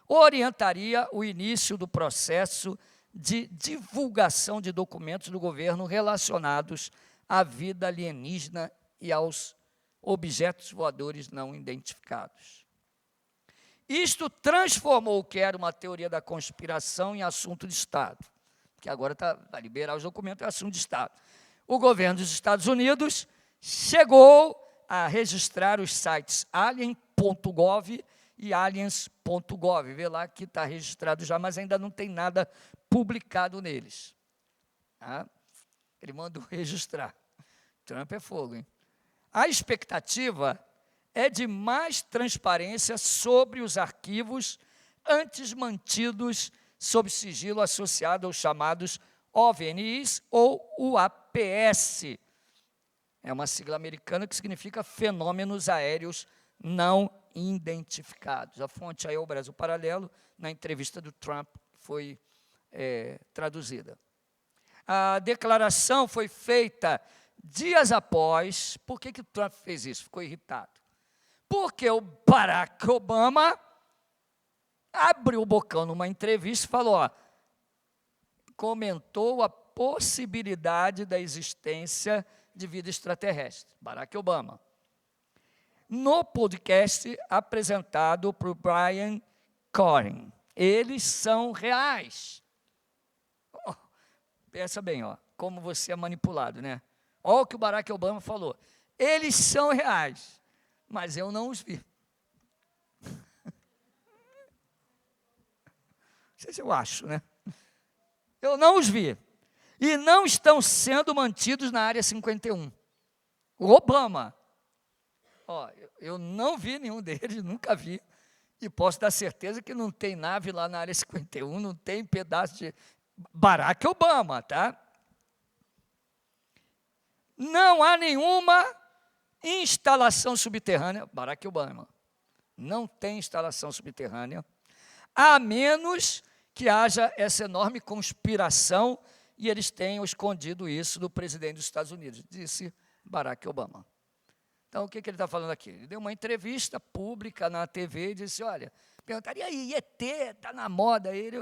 orientaria o início do processo de divulgação de documentos do governo relacionados à vida alienígena e aos objetos voadores não identificados. Isto transformou o que era uma teoria da conspiração em assunto de Estado, que agora vai liberar os documentos, é assunto de Estado. O governo dos Estados Unidos chegou a registrar os sites alien.gov e aliens.gov. Vê lá que está registrado já, mas ainda não tem nada publicado neles. Ele mandou registrar. Trump é fogo, hein? A expectativa é de mais transparência sobre os arquivos antes mantidos sob sigilo associado aos chamados OVNIs ou UAPs. É uma sigla americana que significa Fenômenos Aéreos Não Identificados. A fonte aí é o Brasil Paralelo, na entrevista do Trump, foi traduzida. A declaração foi feita dias após. Por que o Trump fez isso? Ficou irritado. Porque o Barack Obama abriu o bocão numa entrevista e falou, comentou a possibilidade da existência de vida extraterrestre. Barack Obama. No podcast apresentado por Brian Cohen. Eles são reais. Pensa bem, como você é manipulado, né? Olha o que o Barack Obama falou. Eles são reais, mas eu não os vi. Não sei se eu acho, né? Eu não os vi. E não estão sendo mantidos na área 51. O Obama. Eu não vi nenhum deles, nunca vi. E posso dar certeza que não tem nave lá na área 51, não tem pedaço de... Barack Obama, tá? Não há nenhuma instalação subterrânea. Barack Obama. Não tem instalação subterrânea, a menos que haja essa enorme conspiração e eles tenham escondido isso do presidente dos Estados Unidos, disse Barack Obama. Então, o que ele está falando aqui? Ele deu uma entrevista pública na TV e disse, olha, perguntaria aí, ET, está na moda. Ele,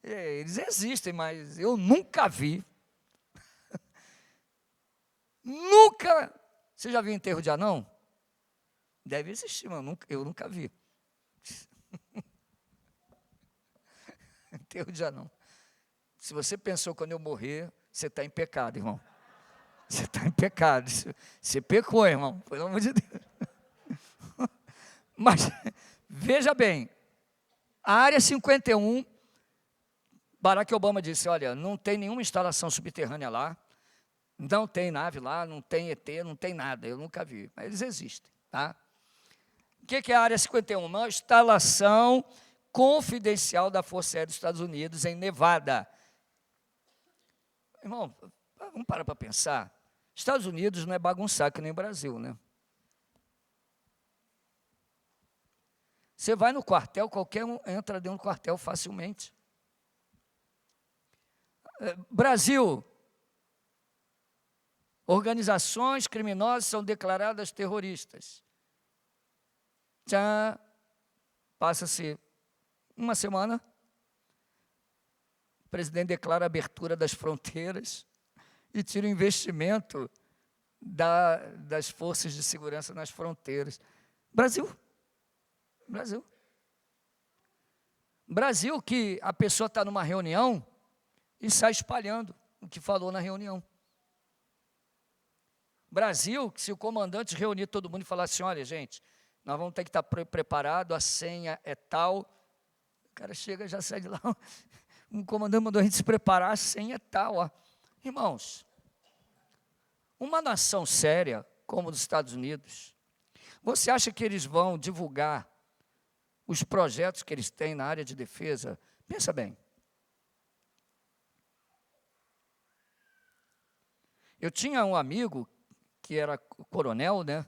eles existem, mas eu nunca vi. Nunca. Você já viu enterro de anão? Deve existir, mas eu nunca vi. Enterro de anão. Se você pensou quando eu morrer, você está em pecado, irmão. Você está em pecado. Você pecou, irmão, pelo amor de Deus. Mas, veja bem, a área 51, Barack Obama disse, olha, não tem nenhuma instalação subterrânea lá, não tem nave lá, não tem ET, não tem nada, eu nunca vi, mas eles existem, tá? O que é a área 51? Uma instalação confidencial da Força Aérea dos Estados Unidos em Nevada. Irmão, vamos parar para pensar. Estados Unidos não é bagunçar que nem o Brasil, né? Você vai no quartel, qualquer um entra dentro do quartel facilmente. Brasil, organizações criminosas são declaradas terroristas. Já passa-se uma semana, o presidente declara a abertura das fronteiras, e tira o investimento das forças de segurança nas fronteiras. Brasil. Brasil que a pessoa está numa reunião e sai espalhando o que falou na reunião. Brasil, que se o comandante reunir todo mundo e falar assim, olha, gente, nós vamos ter que estar preparado, a senha é tal. O cara chega, já sai de lá, um comandante mandou a gente se preparar, a senha é tal. Ó. Irmãos, uma nação séria, como os Estados Unidos, você acha que eles vão divulgar os projetos que eles têm na área de defesa? Pensa bem. Eu tinha um amigo que era coronel, né?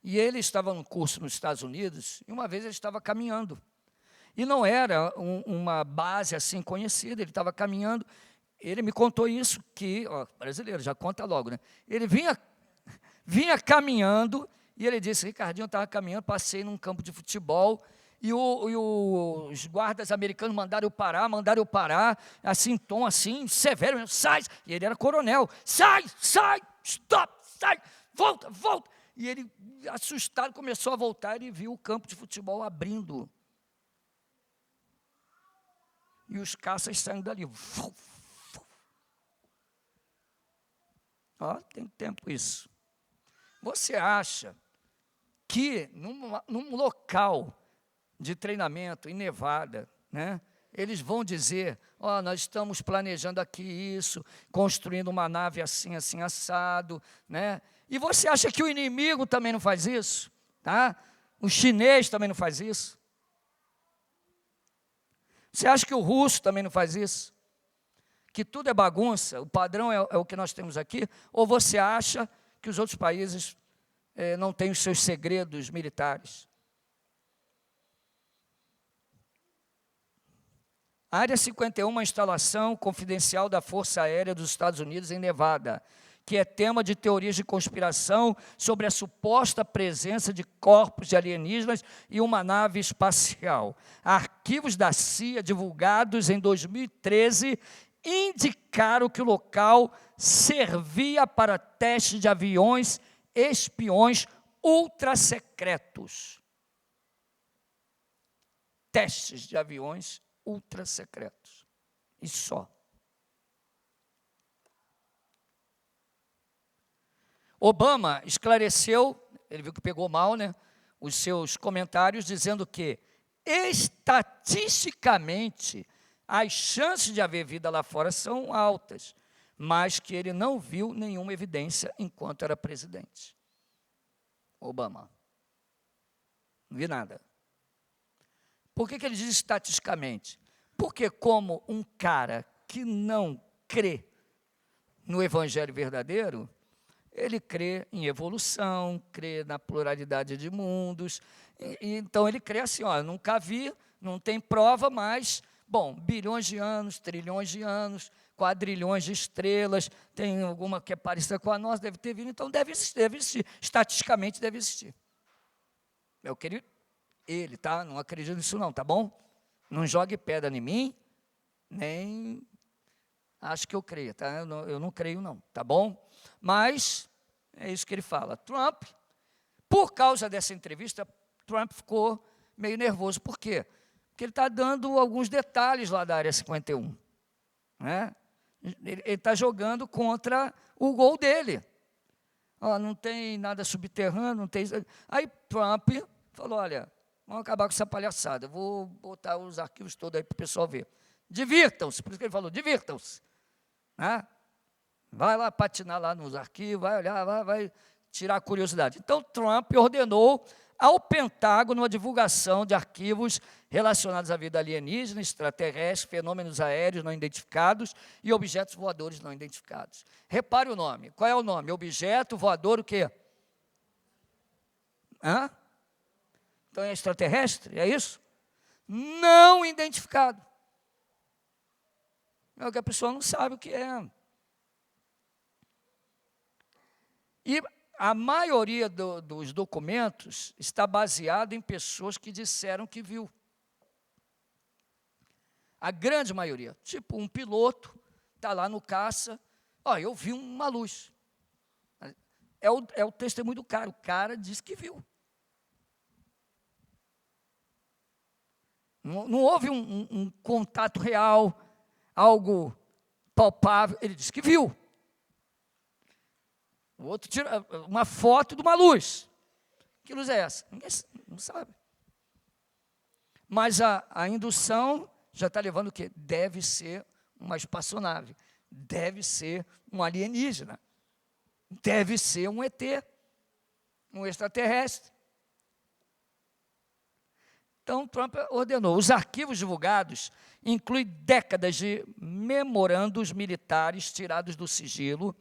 E ele estava num curso nos Estados Unidos, e uma vez ele estava caminhando. E não era uma base assim conhecida, ele estava caminhando, ele me contou isso, que, ó, brasileiro, já conta logo, né? Ele vinha caminhando, e ele disse, Ricardinho, eu estava caminhando, passei num campo de futebol, e os guardas americanos mandaram eu parar, assim, tom assim, severo, sai, e ele era coronel, sai, stop, sai, volta. E ele, assustado, começou a voltar e viu o campo de futebol abrindo. E os caças saindo dali. Ó, tem tempo isso. Você acha que num local de treinamento em Nevada, né, eles vão dizer, ó, nós estamos planejando aqui isso, construindo uma nave assim, assim, assado, né? E você acha que o inimigo também não faz isso? Tá? O chinês também não faz isso? Você acha que o russo também não faz isso? Que tudo é bagunça, o padrão é o que nós temos aqui? Ou você acha que os outros países não têm os seus segredos militares? Área 51, uma instalação confidencial da Força Aérea dos Estados Unidos em Nevada, que é tema de teorias de conspiração sobre a suposta presença de corpos de alienígenas e uma nave espacial. Arquivos da CIA divulgados em 2013 indicaram que o local servia para testes de aviões espiões ultrasecretos. Testes de aviões ultrasecretos. E só. Obama esclareceu, ele viu que pegou mal, né, os seus comentários, dizendo que, estatisticamente, as chances de haver vida lá fora são altas, mas que ele não viu nenhuma evidência enquanto era presidente. Obama. Não vi nada. Por que ele diz estatisticamente? Porque como um cara que não crê no evangelho verdadeiro, ele crê em evolução, crê na pluralidade de mundos, então ele crê assim, ó, nunca vi, não tem prova, mas, bom, bilhões de anos, trilhões de anos, quadrilhões de estrelas, tem alguma que é parecida com a nossa, deve ter vindo, então deve existir, estatisticamente deve existir. Eu queria, ele, tá? Não acredito nisso não, tá bom? Não jogue pedra em mim, nem acho que eu creio, tá? Eu não creio não, tá bom? Mas é isso que ele fala. Trump, por causa dessa entrevista, Trump ficou meio nervoso. Por quê? Porque ele está dando alguns detalhes lá da Área 51. Né? Ele está jogando contra o gol dele. Ó, não tem nada subterrâneo, não tem... Aí Trump falou, olha, vamos acabar com essa palhaçada, eu vou botar os arquivos todos aí para o pessoal ver. Divirtam-se, por isso que ele falou, divirtam-se. Né? Vai lá patinar lá nos arquivos, vai olhar, vai tirar a curiosidade. Então, Trump ordenou ao Pentágono a divulgação de arquivos relacionados à vida alienígena, extraterrestre, fenômenos aéreos não identificados e objetos voadores não identificados. Repare o nome. Qual é o nome? Objeto voador o quê? Hã? Então é extraterrestre? É isso? Não identificado. É o que a pessoa não sabe o que é. E a maioria dos documentos está baseado em pessoas que disseram que viu. A grande maioria. Tipo, um piloto está lá no caça, Ó, eu vi uma luz. É o testemunho do cara. O cara disse que viu. Não houve um contato real, algo palpável. Ele disse que viu. O outro tira uma foto de uma luz. Que luz é essa? Ninguém não sabe. Mas a indução já está levando o quê? Deve ser uma espaçonave. Deve ser um alienígena. Deve ser um ET, um extraterrestre. Então, Trump ordenou. Os arquivos divulgados incluem décadas de memorandos militares tirados do sigilo,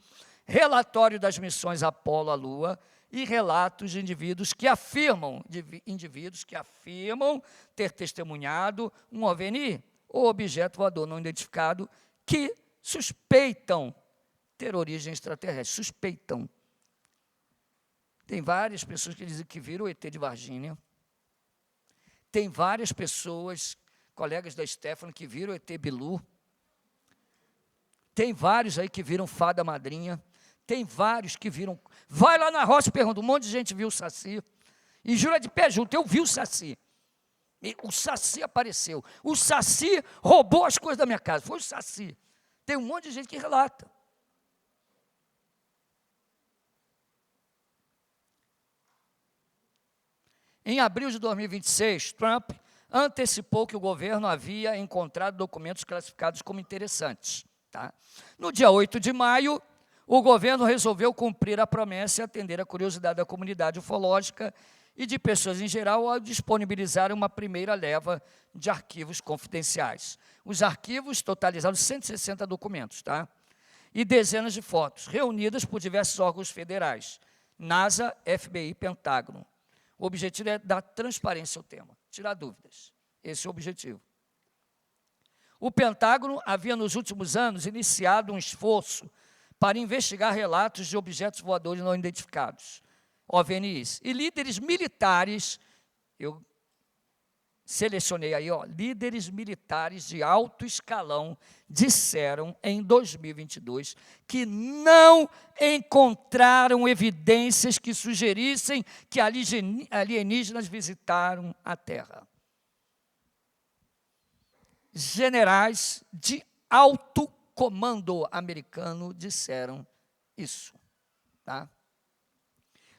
relatório das missões Apolo à Lua e relatos de indivíduos que afirmam ter testemunhado um OVNI, ou objeto voador não identificado, que suspeitam ter origem extraterrestre. Suspeitam. Tem várias pessoas que dizem que viram o ET de Varginha. Tem várias pessoas, colegas da Stephanie, que viram o ET Bilu. Tem vários aí que viram Fada Madrinha. Tem vários que viram. Vai lá na roça e pergunta, um monte de gente viu o Saci. E jura de pé junto, eu vi o Saci. E o Saci apareceu. O Saci roubou as coisas da minha casa. Foi o Saci. Tem um monte de gente que relata. Em abril de 2026, Trump antecipou que o governo havia encontrado documentos classificados como interessantes. Tá? No dia 8 de maio, o governo resolveu cumprir a promessa e atender a curiosidade da comunidade ufológica e de pessoas em geral ao disponibilizar uma primeira leva de arquivos confidenciais. Os arquivos totalizaram 160 documentos, tá? E dezenas de fotos, reunidas por diversos órgãos federais, NASA, FBI, Pentágono. O objetivo é dar transparência ao tema, tirar dúvidas. Esse é o objetivo. O Pentágono havia, nos últimos anos, iniciado um esforço para investigar relatos de objetos voadores não identificados, OVNIs. E líderes militares, eu selecionei aí, líderes militares de alto escalão disseram em 2022 que não encontraram evidências que sugerissem que alienígenas visitaram a Terra. Generais de alto comando americano disseram isso. Tá?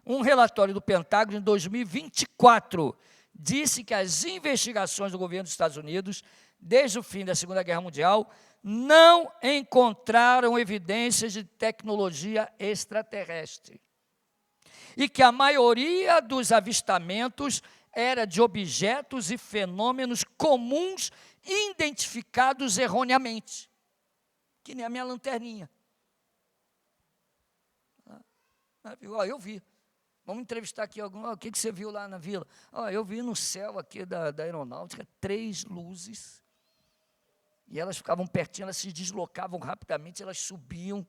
Um relatório do Pentágono em 2024 disse que as investigações do governo dos Estados Unidos, desde o fim da Segunda Guerra Mundial, não encontraram evidências de tecnologia extraterrestre. E que a maioria dos avistamentos era de objetos e fenômenos comuns identificados erroneamente. Que nem a minha lanterninha. Eu vi. Vamos entrevistar aqui algum. O que você viu lá na vila? Eu vi no céu aqui da aeronáutica 3 luzes. E elas ficavam pertinho, elas se deslocavam rapidamente, elas subiam.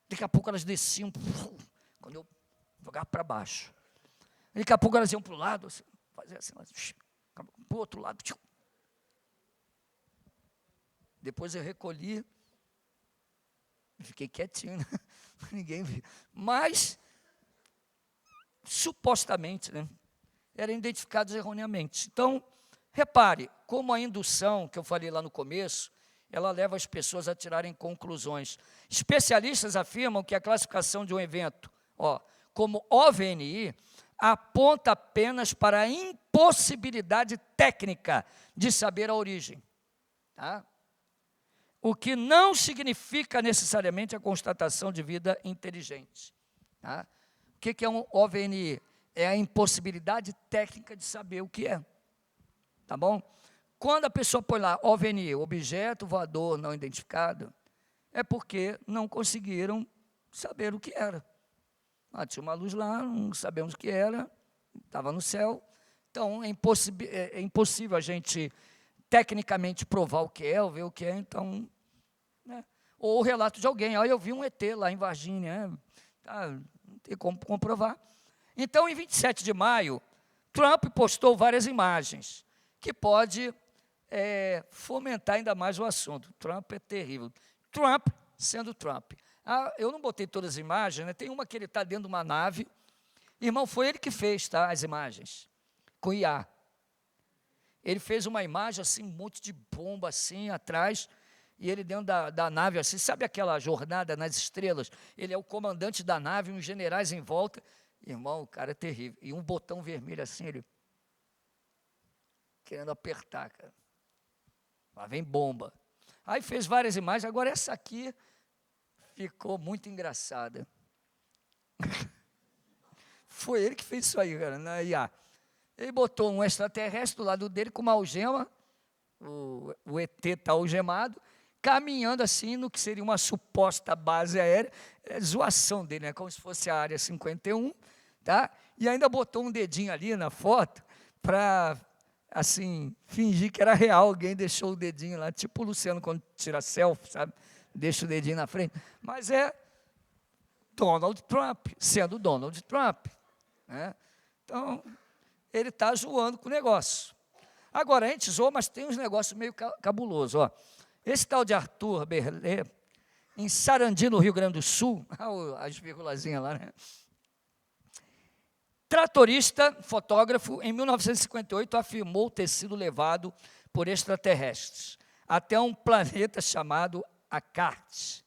Daqui a pouco elas desciam. Quando eu jogava para baixo. Daqui a pouco elas iam para o lado, fazia assim, para o outro lado. Depois eu recolhi. Fiquei quietinho, né? Ninguém viu. Mas, supostamente, né, eram identificados erroneamente. Então, repare, como a indução, que eu falei lá no começo, ela leva as pessoas a tirarem conclusões. Especialistas afirmam que a classificação de um evento, como OVNI, aponta apenas para a impossibilidade técnica de saber a origem. Tá? O que não significa necessariamente a constatação de vida inteligente. Tá? O que é um OVNI? É a impossibilidade técnica de saber o que é. Tá bom? Quando a pessoa põe lá OVNI, objeto voador não identificado, é porque não conseguiram saber o que era. Tinha uma luz lá, não sabemos o que era, estava no céu. Então, é impossível a gente tecnicamente provar o que é, ou ver o que é, então, né? Ou o relato de alguém, eu vi um ET lá em Varginha, não tem como comprovar. Então, em 27 de maio, Trump postou várias imagens, que pode fomentar ainda mais o assunto. Trump é terrível. Trump sendo Trump. Eu não botei todas as imagens, né? Tem uma que ele está dentro de uma nave. Irmão, foi ele que fez, tá, as imagens, com IA. Ele fez uma imagem assim, um monte de bomba assim atrás, e ele dentro da nave assim, sabe aquela jornada nas estrelas? Ele é o comandante da nave, uns generais em volta. Irmão, o cara é terrível. E um botão vermelho assim, ele querendo apertar, cara. Lá vem bomba. Aí fez várias imagens, agora essa aqui ficou muito engraçada. Foi ele que fez isso aí, cara, na IA. Ele botou um extraterrestre do lado dele com uma algema, o ET está algemado, caminhando assim no que seria uma suposta base aérea, zoação dele, né? Como se fosse a área 51, tá? E ainda botou um dedinho ali na foto para, assim, fingir que era real. Alguém deixou o dedinho lá, tipo o Luciano quando tira selfie, sabe? Deixa o dedinho na frente. Mas é Donald Trump, sendo Donald Trump, né? Então, ele está zoando com o negócio. Agora, a gente zoa, mas tem uns negócios meio cabulosos. Ó. Esse tal de Arthur Berlé, em Sarandi, no Rio Grande do Sul, as vírgulazinhas lá, né? Tratorista, fotógrafo, em 1958, afirmou ter sido levado por extraterrestres até um planeta chamado Akart.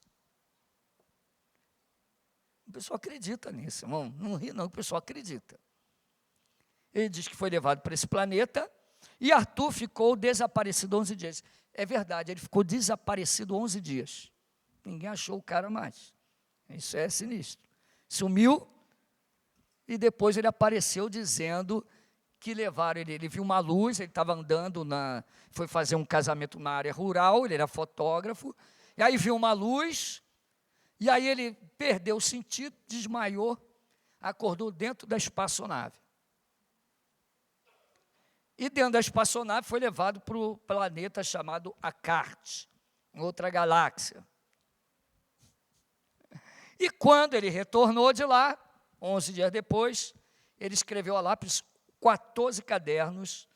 O pessoal acredita nisso, irmão. Não ri não, o pessoal acredita. Ele diz que foi levado para esse planeta e Arthur ficou desaparecido 11 dias. É verdade, ele ficou desaparecido 11 dias. Ninguém achou o cara mais. Isso é sinistro. Sumiu e depois ele apareceu dizendo que levaram ele. Ele viu uma luz, ele estava andando, foi fazer um casamento na área rural, ele era fotógrafo, e aí viu uma luz, e aí ele perdeu o sentido, desmaiou, acordou dentro da espaçonave. E dentro da espaçonave foi levado para o planeta chamado Akart, em outra galáxia. E quando ele retornou de lá, 11 dias depois, ele escreveu a lápis 14 cadernos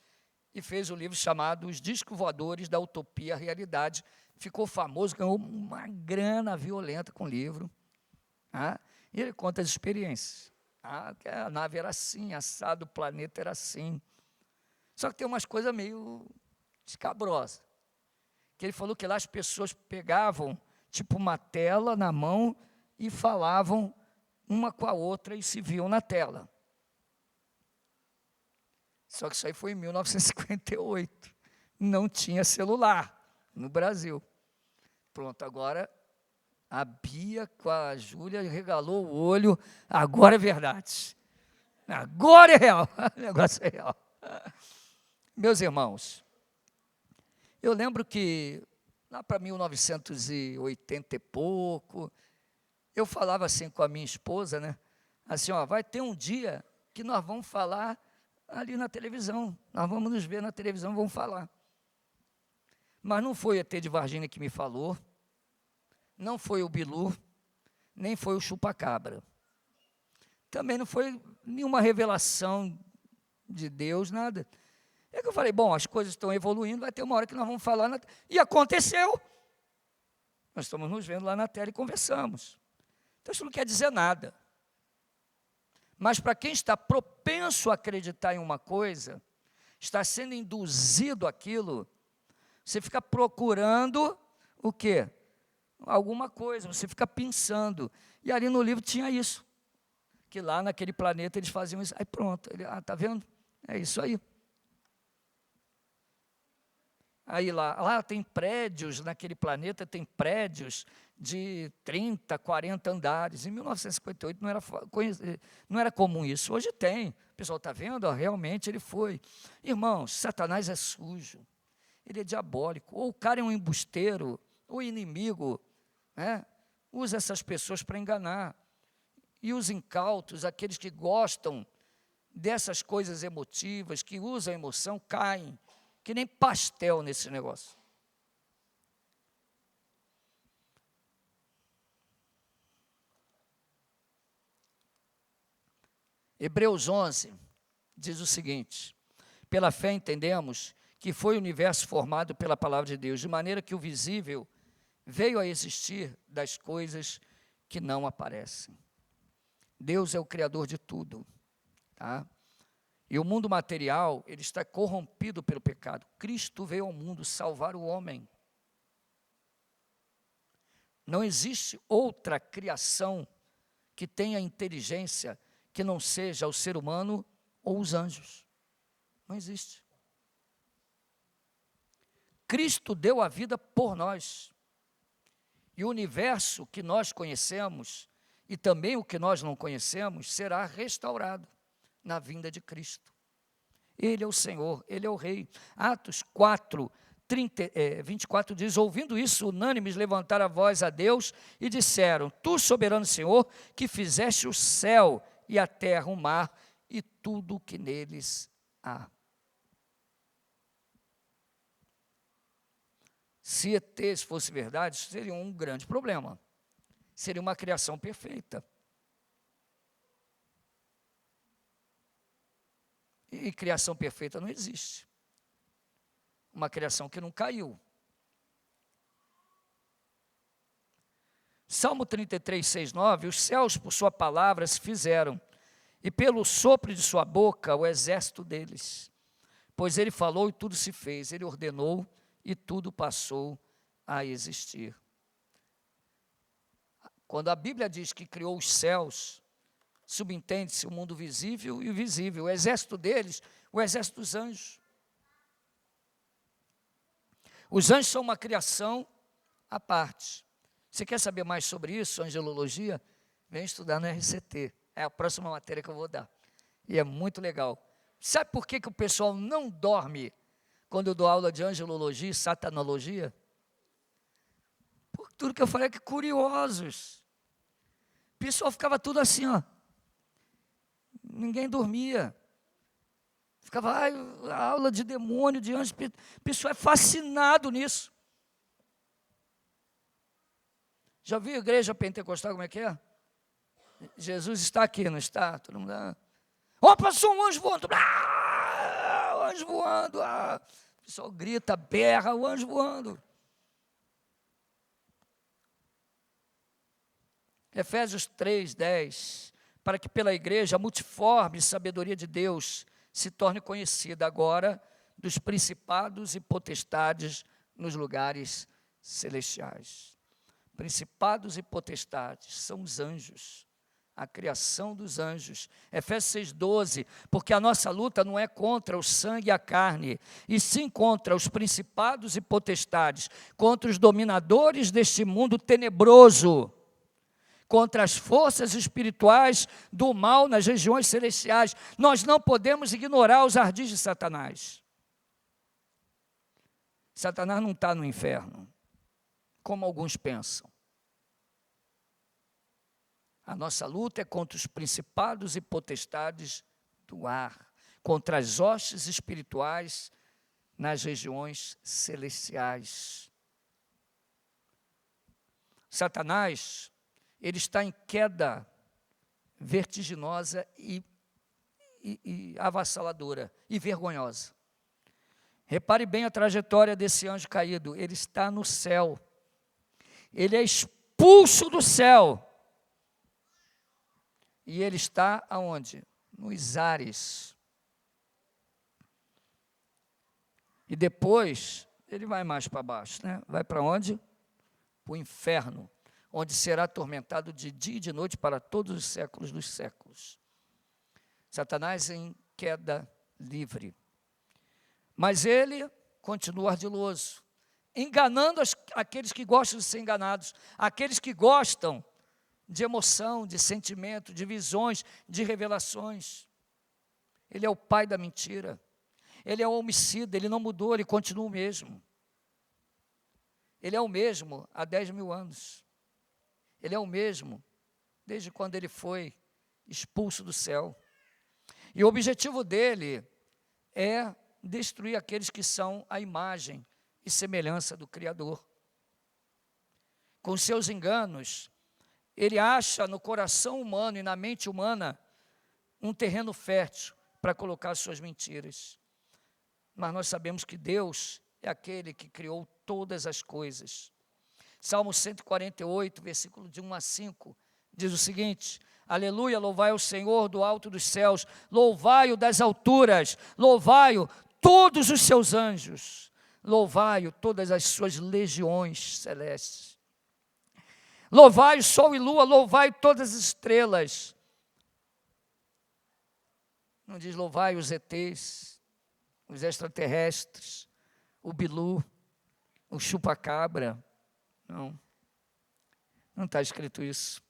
e fez um livro chamado Os Discos Voadores da Utopia à Realidade. Ficou famoso, ganhou uma grana violenta com o livro. Tá? E ele conta as experiências. Tá? Que a nave era assim, assado, o planeta era assim. Só que tem umas coisas meio escabrosas. Que ele falou que lá as pessoas pegavam, tipo, uma tela na mão e falavam uma com a outra e se viam na tela. Só que isso aí foi em 1958. Não tinha celular no Brasil. Pronto, agora a Bia com a Júlia regalou o olho. Agora é verdade. Agora é real. O negócio é real. Meus irmãos, eu lembro que lá para 1980 e pouco, eu falava assim com a minha esposa, né? Assim, ó, vai ter um dia que nós vamos falar ali na televisão. Nós vamos nos ver na televisão, vamos falar. Mas não foi o ET de Varginha que me falou, não foi o Bilu, nem foi o Chupacabra. Também não foi nenhuma revelação de Deus, nada. É que eu falei, bom, as coisas estão evoluindo, vai ter uma hora que nós vamos falar. E aconteceu. Nós estamos nos vendo lá na tela e conversamos. Então, isso não quer dizer nada. Mas para quem está propenso a acreditar em uma coisa, está sendo induzido àquilo, você fica procurando o quê? Alguma coisa, você fica pensando. E ali no livro tinha isso. Que lá naquele planeta eles faziam isso. Aí pronto, está vendo? É isso aí. Aí lá tem prédios, naquele planeta tem prédios de 30, 40 andares. Em 1958 não era comum isso. Hoje tem. O pessoal está vendo? Realmente ele foi. Irmãos, Satanás é sujo. Ele é diabólico. Ou o cara é um embusteiro, ou inimigo, né? Usa essas pessoas para enganar. E os incautos, aqueles que gostam dessas coisas emotivas, que usam a emoção, caem. Que nem pastel nesse negócio. Hebreus 11 diz o seguinte: pela fé entendemos que foi o universo formado pela palavra de Deus, de maneira que o visível veio a existir das coisas que não aparecem. Deus é o Criador de tudo, tá? E o mundo material, ele está corrompido pelo pecado. Cristo veio ao mundo salvar o homem. Não existe outra criação que tenha inteligência que não seja o ser humano ou os anjos. Não existe. Cristo deu a vida por nós. E o universo que nós conhecemos, e também o que nós não conhecemos, será restaurado na vinda de Cristo. Ele é o Senhor, Ele é o Rei. Atos 4, 24 diz: ouvindo isso, unânimes levantaram a voz a Deus e disseram: Tu, soberano Senhor, que fizeste o céu e a terra, o mar e tudo o que neles há. Se ETs fosse verdade, isso seria um grande problema. Seria uma criação perfeita. E criação perfeita não existe. Uma criação que não caiu. Salmo 33, 6, 9, os céus por sua palavra se fizeram, e pelo sopro de sua boca o exército deles. Pois ele falou e tudo se fez, ele ordenou e tudo passou a existir. Quando a Bíblia diz que criou os céus, subentende-se o mundo visível e invisível. O exército deles, o exército dos anjos. Os anjos são uma criação à parte. Você quer saber mais sobre isso, angelologia? Vem estudar no RCT. É a próxima matéria que eu vou dar. E é muito legal. Sabe por que o pessoal não dorme quando eu dou aula de angelologia e satanologia? Por tudo que eu falei, que curiosos. O pessoal ficava tudo assim, ó. Ninguém dormia. Ficava, aula de demônio, de anjo. O pessoal é fascinado nisso. Já viu a igreja pentecostal como é que é? Jesus está aqui, não está? Todo mundo... Ó, passou um anjo voando. O anjo voando. O pessoal grita, berra, o anjo voando. Efésios 3, 10. Para que pela igreja a multiforme sabedoria de Deus se torne conhecida agora dos principados e potestades nos lugares celestiais. Principados e potestades são os anjos, a criação dos anjos. Efésios 6,12, porque a nossa luta não é contra o sangue e a carne, e sim contra os principados e potestades, contra os dominadores deste mundo tenebroso, contra as forças espirituais do mal nas regiões celestiais. Nós não podemos ignorar os ardis de Satanás. Satanás não está no inferno, como alguns pensam. A nossa luta é contra os principados e potestades do ar, contra as hostes espirituais nas regiões celestiais. Satanás, ele está em queda vertiginosa e avassaladora e vergonhosa. Repare bem a trajetória desse anjo caído. Ele está no céu. Ele é expulso do céu. E ele está aonde? Nos ares. E depois, ele vai mais para baixo, né? Vai para onde? Para o inferno, onde será atormentado de dia e de noite para todos os séculos dos séculos. Satanás em queda livre. Mas ele continua ardiloso, enganando aqueles que gostam de ser enganados, aqueles que gostam de emoção, de sentimento, de visões, de revelações. Ele é o pai da mentira. Ele é o homicida, ele não mudou, ele continua o mesmo. Ele é o mesmo há 10 mil anos. Ele é o mesmo desde quando ele foi expulso do céu. E o objetivo dele é destruir aqueles que são a imagem e semelhança do Criador. Com seus enganos, ele acha no coração humano e na mente humana um terreno fértil para colocar suas mentiras. Mas nós sabemos que Deus é aquele que criou todas as coisas. Salmo 148, versículo de 1 a 5, diz o seguinte: aleluia, louvai o Senhor do alto dos céus, louvai-o das alturas, louvai-o todos os seus anjos, louvai-o todas as suas legiões celestes. Louvai o sol e lua, louvai todas as estrelas. Não diz louvai os ETs, os extraterrestres, o Bilu, o chupa-cabra. Não está escrito isso.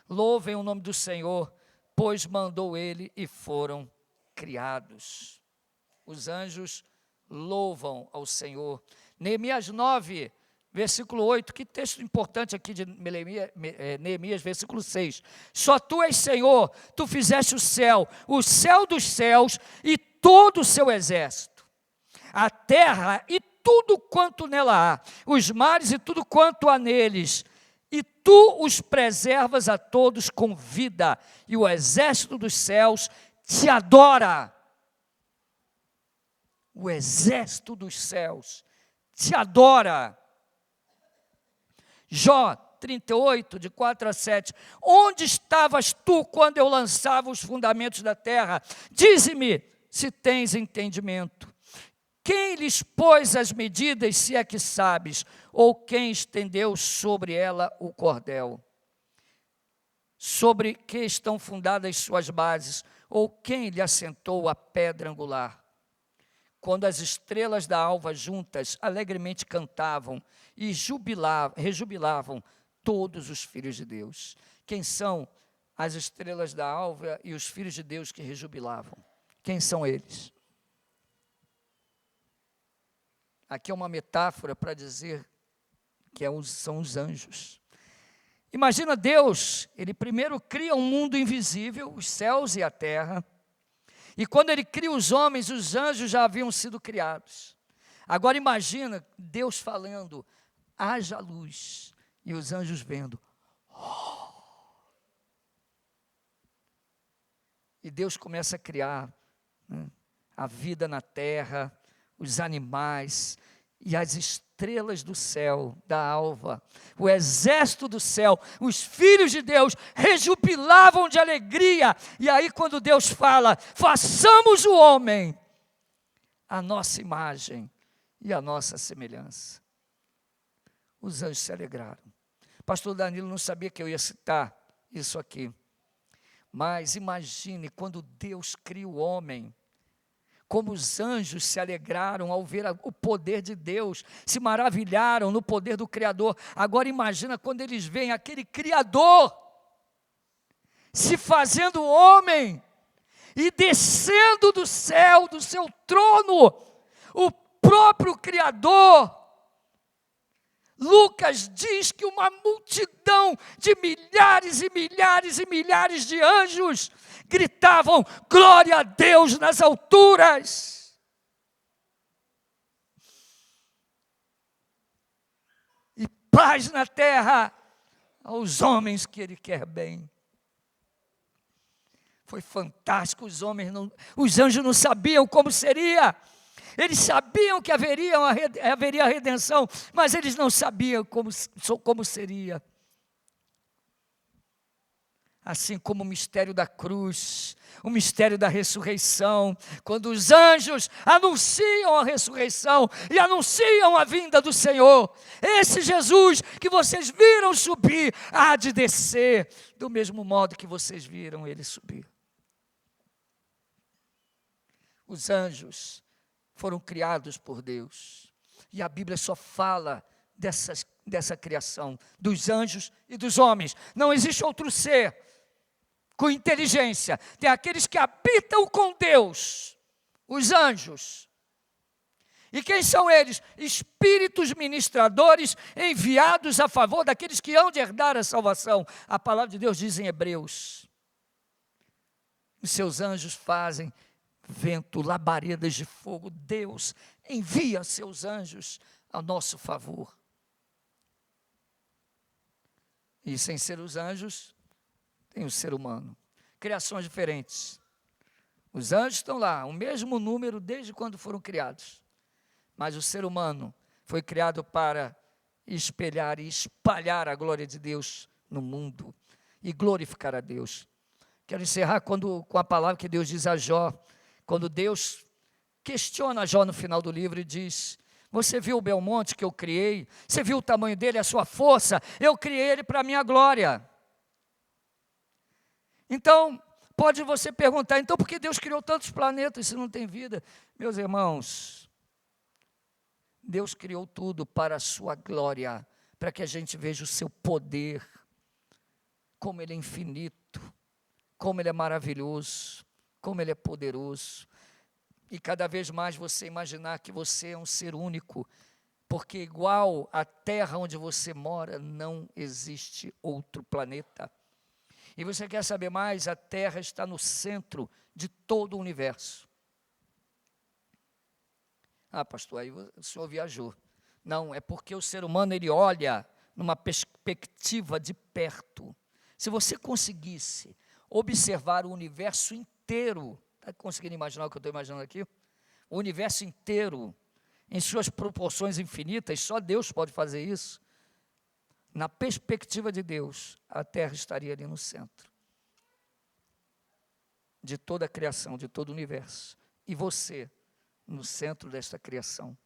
Louvem o nome do Senhor, pois mandou ele e foram criados. Os anjos louvam ao Senhor. Neemias 9, versículo 8, que texto importante aqui de Neemias, versículo 6. Só tu és Senhor, tu fizeste o céu dos céus e todo o seu exército, a terra e tudo quanto nela há, os mares e tudo quanto há neles, e tu os preservas a todos com vida, e o exército dos céus te adora. O exército dos céus te adora. Jó 38, de 4 a 7. Onde estavas tu quando eu lançava os fundamentos da terra? Dize-me se tens entendimento. Quem lhes pôs as medidas, se é que sabes? Ou quem estendeu sobre ela o cordel? Sobre que estão fundadas suas bases? Ou quem lhe assentou a pedra angular? Quando as estrelas da alva juntas alegremente cantavam e rejubilavam todos os filhos de Deus. Quem são as estrelas da alva e os filhos de Deus que rejubilavam? Quem são eles? Aqui é uma metáfora para dizer que são os anjos. Imagina Deus, Ele primeiro cria um mundo invisível, os céus e a terra, e quando Ele cria os homens, os anjos já haviam sido criados. Agora imagina Deus falando, haja luz, e os anjos vendo. Oh! E Deus começa a criar, né, a vida na terra, os animais e as estrelas do céu, da alva, o exército do céu, os filhos de Deus rejubilavam de alegria. E aí quando Deus fala, façamos o homem a nossa imagem e a nossa semelhança, os anjos se alegraram. Pastor Danilo não sabia que eu ia citar isso aqui, mas imagine quando Deus cria o homem, como os anjos se alegraram ao ver o poder de Deus, se maravilharam no poder do Criador. Agora imagina quando eles veem aquele Criador se fazendo homem e descendo do céu, do seu trono, o próprio Criador. Lucas diz que uma multidão de milhares e milhares e milhares de anjos gritavam, glória a Deus nas alturas. E paz na terra aos homens que Ele quer bem. Foi fantástico, os anjos não sabiam como seria. Eles sabiam que haveria a redenção, mas eles não sabiam como seria. Assim como o mistério da cruz, o mistério da ressurreição, quando os anjos anunciam a ressurreição e anunciam a vinda do Senhor, esse Jesus que vocês viram subir, há de descer, do mesmo modo que vocês viram Ele subir. Os anjos foram criados por Deus, e a Bíblia só fala dessa criação, dos anjos e dos homens. Não existe outro ser com inteligência. Tem aqueles que habitam com Deus, os anjos. E quem são eles? Espíritos ministradores enviados a favor daqueles que hão de herdar a salvação. A palavra de Deus diz em Hebreus, os seus anjos fazem vento, labaredas de fogo. Deus envia seus anjos a nosso favor. E sem ser os anjos, tem o ser humano. Criações diferentes. Os anjos estão lá, o mesmo número desde quando foram criados. Mas o ser humano foi criado para espelhar e espalhar a glória de Deus no mundo. e glorificar a Deus. Quero encerrar com a palavra que Deus diz a Jó, quando Deus questiona Jó no final do livro e diz: você viu o Belmonte que eu criei? Você viu o tamanho dele, a sua força? Eu criei ele para a minha glória. Então, pode você perguntar, então por que Deus criou tantos planetas se não tem vida? Meus irmãos, Deus criou tudo para a sua glória, para que a gente veja o seu poder, como Ele é infinito, como Ele é maravilhoso, como Ele é poderoso. E cada vez mais você imaginar que você é um ser único, porque igual à Terra onde você mora, não existe outro planeta. E você quer saber mais? A Terra está no centro de todo o universo. Ah, pastor, aí o senhor viajou. Não, é porque o ser humano, ele olha numa perspectiva de perto. Se você conseguisse observar o universo inteiro, está conseguindo imaginar o que eu estou imaginando aqui? O universo inteiro, em suas proporções infinitas, só Deus pode fazer isso. Na perspectiva de Deus, a Terra estaria ali no centro de toda a criação, de todo o universo. E você, no centro desta criação.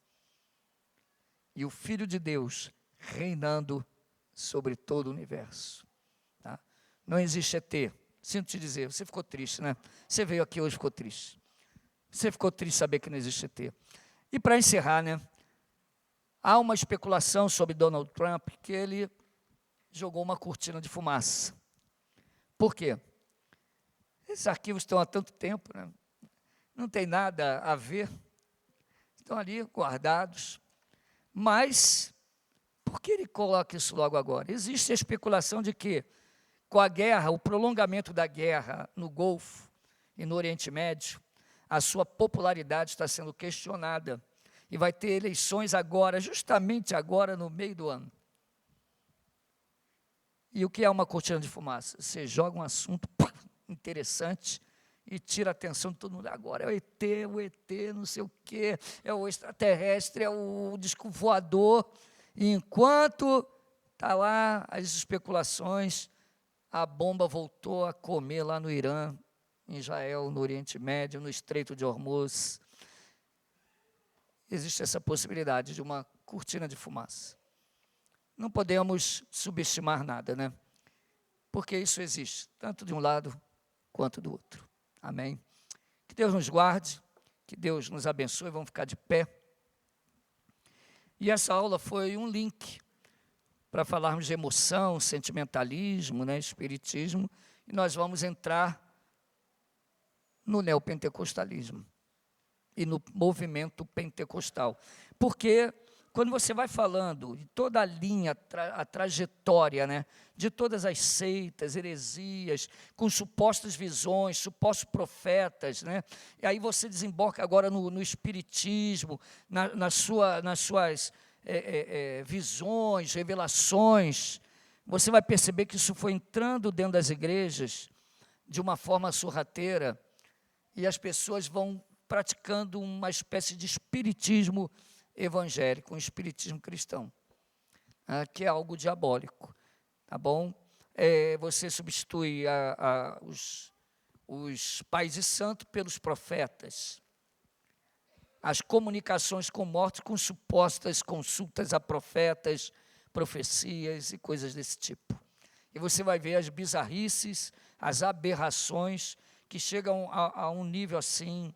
E o Filho de Deus reinando sobre todo o universo. Tá? Não existe ET. Sinto te dizer, você ficou triste, né? Você veio aqui hoje e ficou triste. Você ficou triste saber que não existe ET. E para encerrar, né? Há uma especulação sobre Donald Trump que ele jogou uma cortina de fumaça. Por quê? Esses arquivos estão há tanto tempo, né? Não tem nada a ver. Estão ali guardados. Mas, por que ele coloca isso logo agora? Existe a especulação de que, com a guerra, o prolongamento da guerra no Golfo e no Oriente Médio, a sua popularidade está sendo questionada. E vai ter eleições agora, justamente agora, no meio do ano. E o que é uma cortina de fumaça? Você joga um assunto interessante e tira a atenção de todo mundo. Agora é o ET, não sei o quê, é o extraterrestre, é o disco voador. E enquanto está lá as especulações, a bomba voltou a comer lá no Irã, em Israel, no Oriente Médio, no Estreito de Hormuz. Existe essa possibilidade de uma cortina de fumaça. Não podemos subestimar nada, né? Porque isso existe, tanto de um lado quanto do outro. Amém? Que Deus nos guarde, que Deus nos abençoe, vamos ficar de pé. E essa aula foi um link para falarmos de emoção, sentimentalismo, né, espiritismo, e nós vamos entrar no neopentecostalismo e no movimento pentecostal. Porque quando você vai falando de toda a linha, a trajetória, né, de todas as seitas, heresias, com supostas visões, supostos profetas, né, e aí você desemboca agora no espiritismo, nas suas visões, revelações, você vai perceber que isso foi entrando dentro das igrejas de uma forma sorrateira, e as pessoas vão praticando uma espécie de espiritismo evangélico, um espiritismo cristão, que é algo diabólico, tá bom? Você substitui os pais de santo pelos profetas, as comunicações com mortos com supostas consultas a profetas, profecias e coisas desse tipo. E você vai ver as bizarrices, as aberrações que chegam a um nível assim,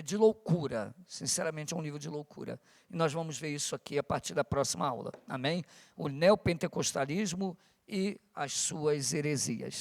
de loucura, sinceramente é um nível de loucura. E nós vamos ver isso aqui a partir da próxima aula, amém? O neopentecostalismo e as suas heresias.